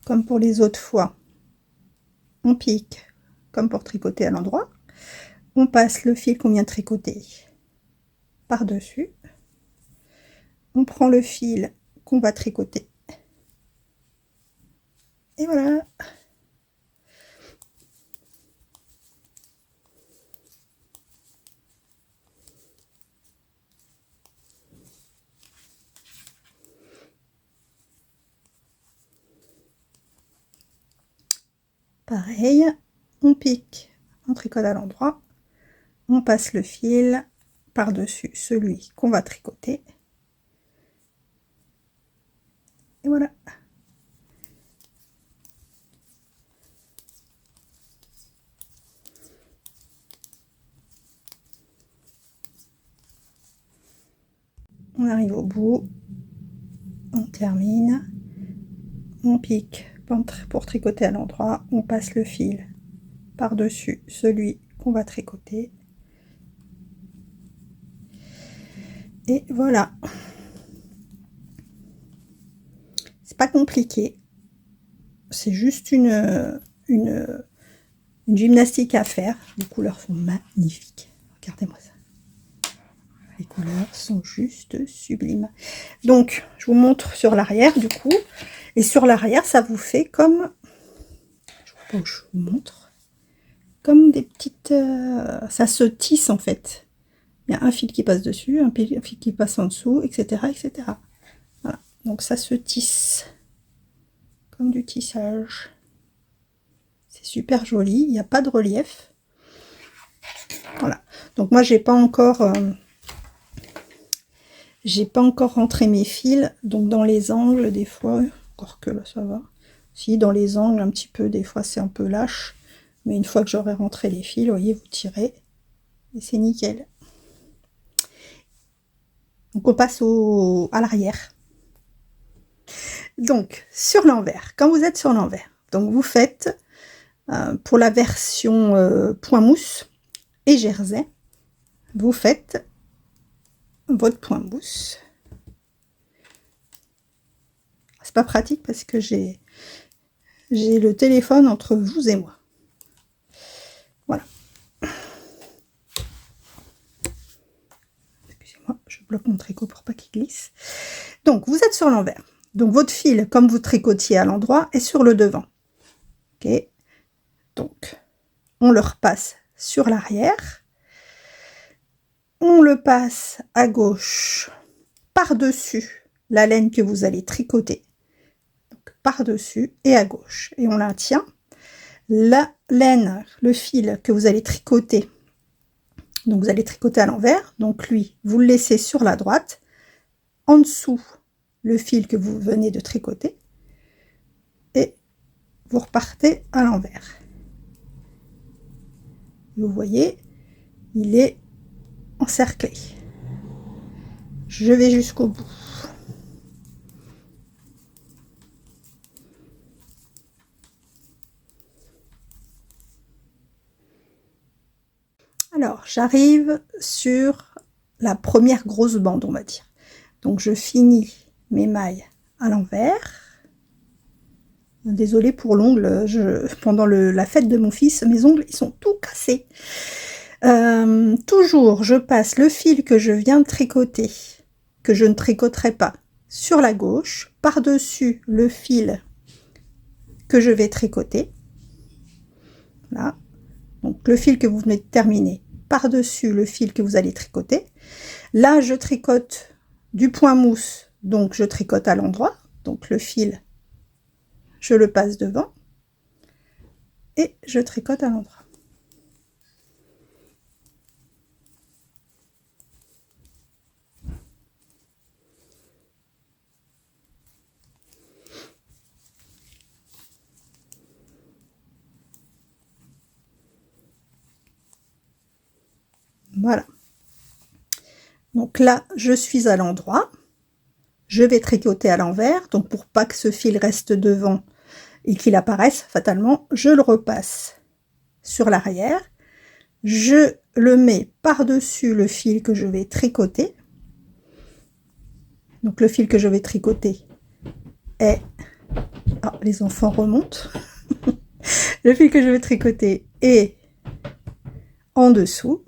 Comme pour les autres fois, on pique comme pour tricoter à l'endroit. On passe le fil qu'on vient de tricoter par-dessus. On prend le fil qu'on va tricoter. Et voilà. Pareil, on pique, on tricote à l'endroit, on passe le fil par-dessus celui qu'on va tricoter. Et voilà. On arrive au bout, on termine, on pique pour tricoter à l'endroit, on passe le fil par-dessus celui qu'on va tricoter. Et voilà. C'est pas compliqué. C'est juste une gymnastique à faire. Les couleurs sont magnifiques. Regardez-moi ça. Les couleurs sont juste sublimes. Donc, je vous montre sur l'arrière du coup. Et sur l'arrière, ça vous fait comme, je vous montre, comme des petites, ça se tisse en fait. Il y a un fil qui passe dessus, un fil qui passe en dessous, etc., etc. Voilà. Donc ça se tisse comme du tissage. C'est super joli. Il n'y a pas de relief. Voilà. Donc moi j'ai pas encore rentré mes fils. Donc dans les angles des fois, encore que là ça va. Si dans les angles un petit peu, des fois c'est un peu lâche. Mais une fois que j'aurai rentré les fils, vous voyez, vous tirez et c'est nickel. Donc on passe à l'arrière. Donc sur l'envers, quand vous êtes sur l'envers, donc vous faites pour la version point mousse et jersey, vous faites votre point mousse. C'est pas pratique parce que j'ai le téléphone entre vous et moi. Voilà. Excusez-moi, je bloque mon tricot pour pas qu'il glisse. Donc vous êtes sur l'envers. Donc votre fil, comme vous tricotiez à l'endroit, est sur le devant. Ok. Donc on le repasse sur l'arrière. On le passe à gauche par-dessus la laine que vous allez tricoter. Donc par-dessus et à gauche. Et on la tient. La laine, le fil que vous allez tricoter, donc vous allez tricoter à l'envers. Donc lui, vous le laissez sur la droite. En dessous, le fil que vous venez de tricoter. Et vous repartez à l'envers. Vous voyez, il est encerclé. Je vais jusqu'au bout. Alors, j'arrive sur la première grosse bande, on va dire. Donc, je finis mes mailles à l'envers. Désolée pour l'ongle, pendant la fête de mon fils, mes ongles, ils sont tout cassés. Toujours, je passe le fil que je viens de tricoter, que je ne tricoterai pas, sur la gauche, par-dessus le fil que je vais tricoter. Là. Donc, le fil que vous venez de terminer, par-dessus le fil que vous allez tricoter. Là, je tricote du point mousse, donc je tricote à l'endroit. Donc, le fil, je le passe devant et je tricote à l'endroit. Voilà. Donc là, je suis à l'endroit. Je vais tricoter à l'envers. Donc pour pas que ce fil reste devant et qu'il apparaisse fatalement, je le repasse sur l'arrière. Je le mets par-dessus le fil que je vais tricoter. Donc le fil que je vais tricoter est... Ah, les enfants remontent. Le fil que je vais tricoter est en dessous.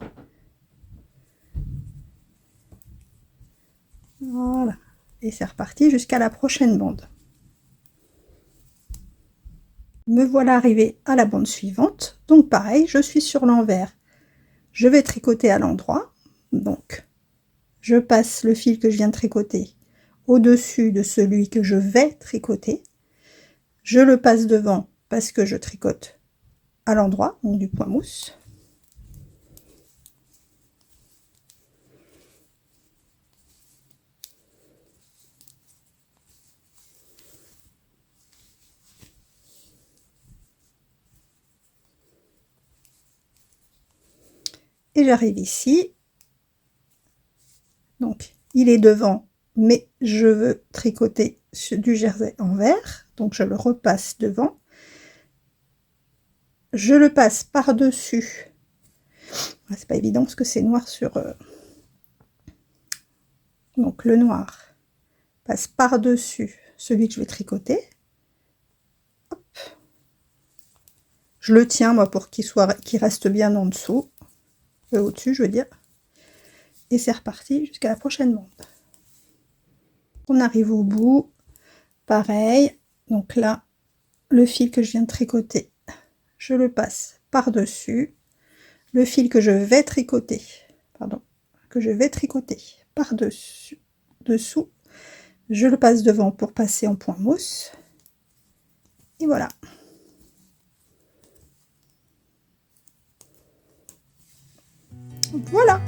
Voilà. Et c'est reparti jusqu'à la prochaine bande. Me voilà arrivée à la bande suivante. Donc pareil, je suis sur l'envers. Je vais tricoter à l'endroit. Donc, je passe le fil que je viens de tricoter au-dessus de celui que je vais tricoter. Je le passe devant parce que je tricote à l'endroit, donc du point mousse. Et j'arrive ici. Donc, il est devant, mais je veux tricoter du jersey en vert. Donc, je le repasse devant. Je le passe par-dessus. C'est pas évident parce que c'est noir sur... Donc, le noir passe par-dessus celui que je vais tricoter. Hop. Je le tiens, moi, pour qu'il reste bien en dessous. Au-dessus, je veux dire. Et c'est reparti jusqu'à la prochaine bande. On arrive au bout. Pareil, Donc là, le fil que je viens de tricoter, je le passe par-dessus. Le fil que je vais tricoter, par-dessus, dessous, je le passe devant pour passer en point mousse. Et voilà. Voilà.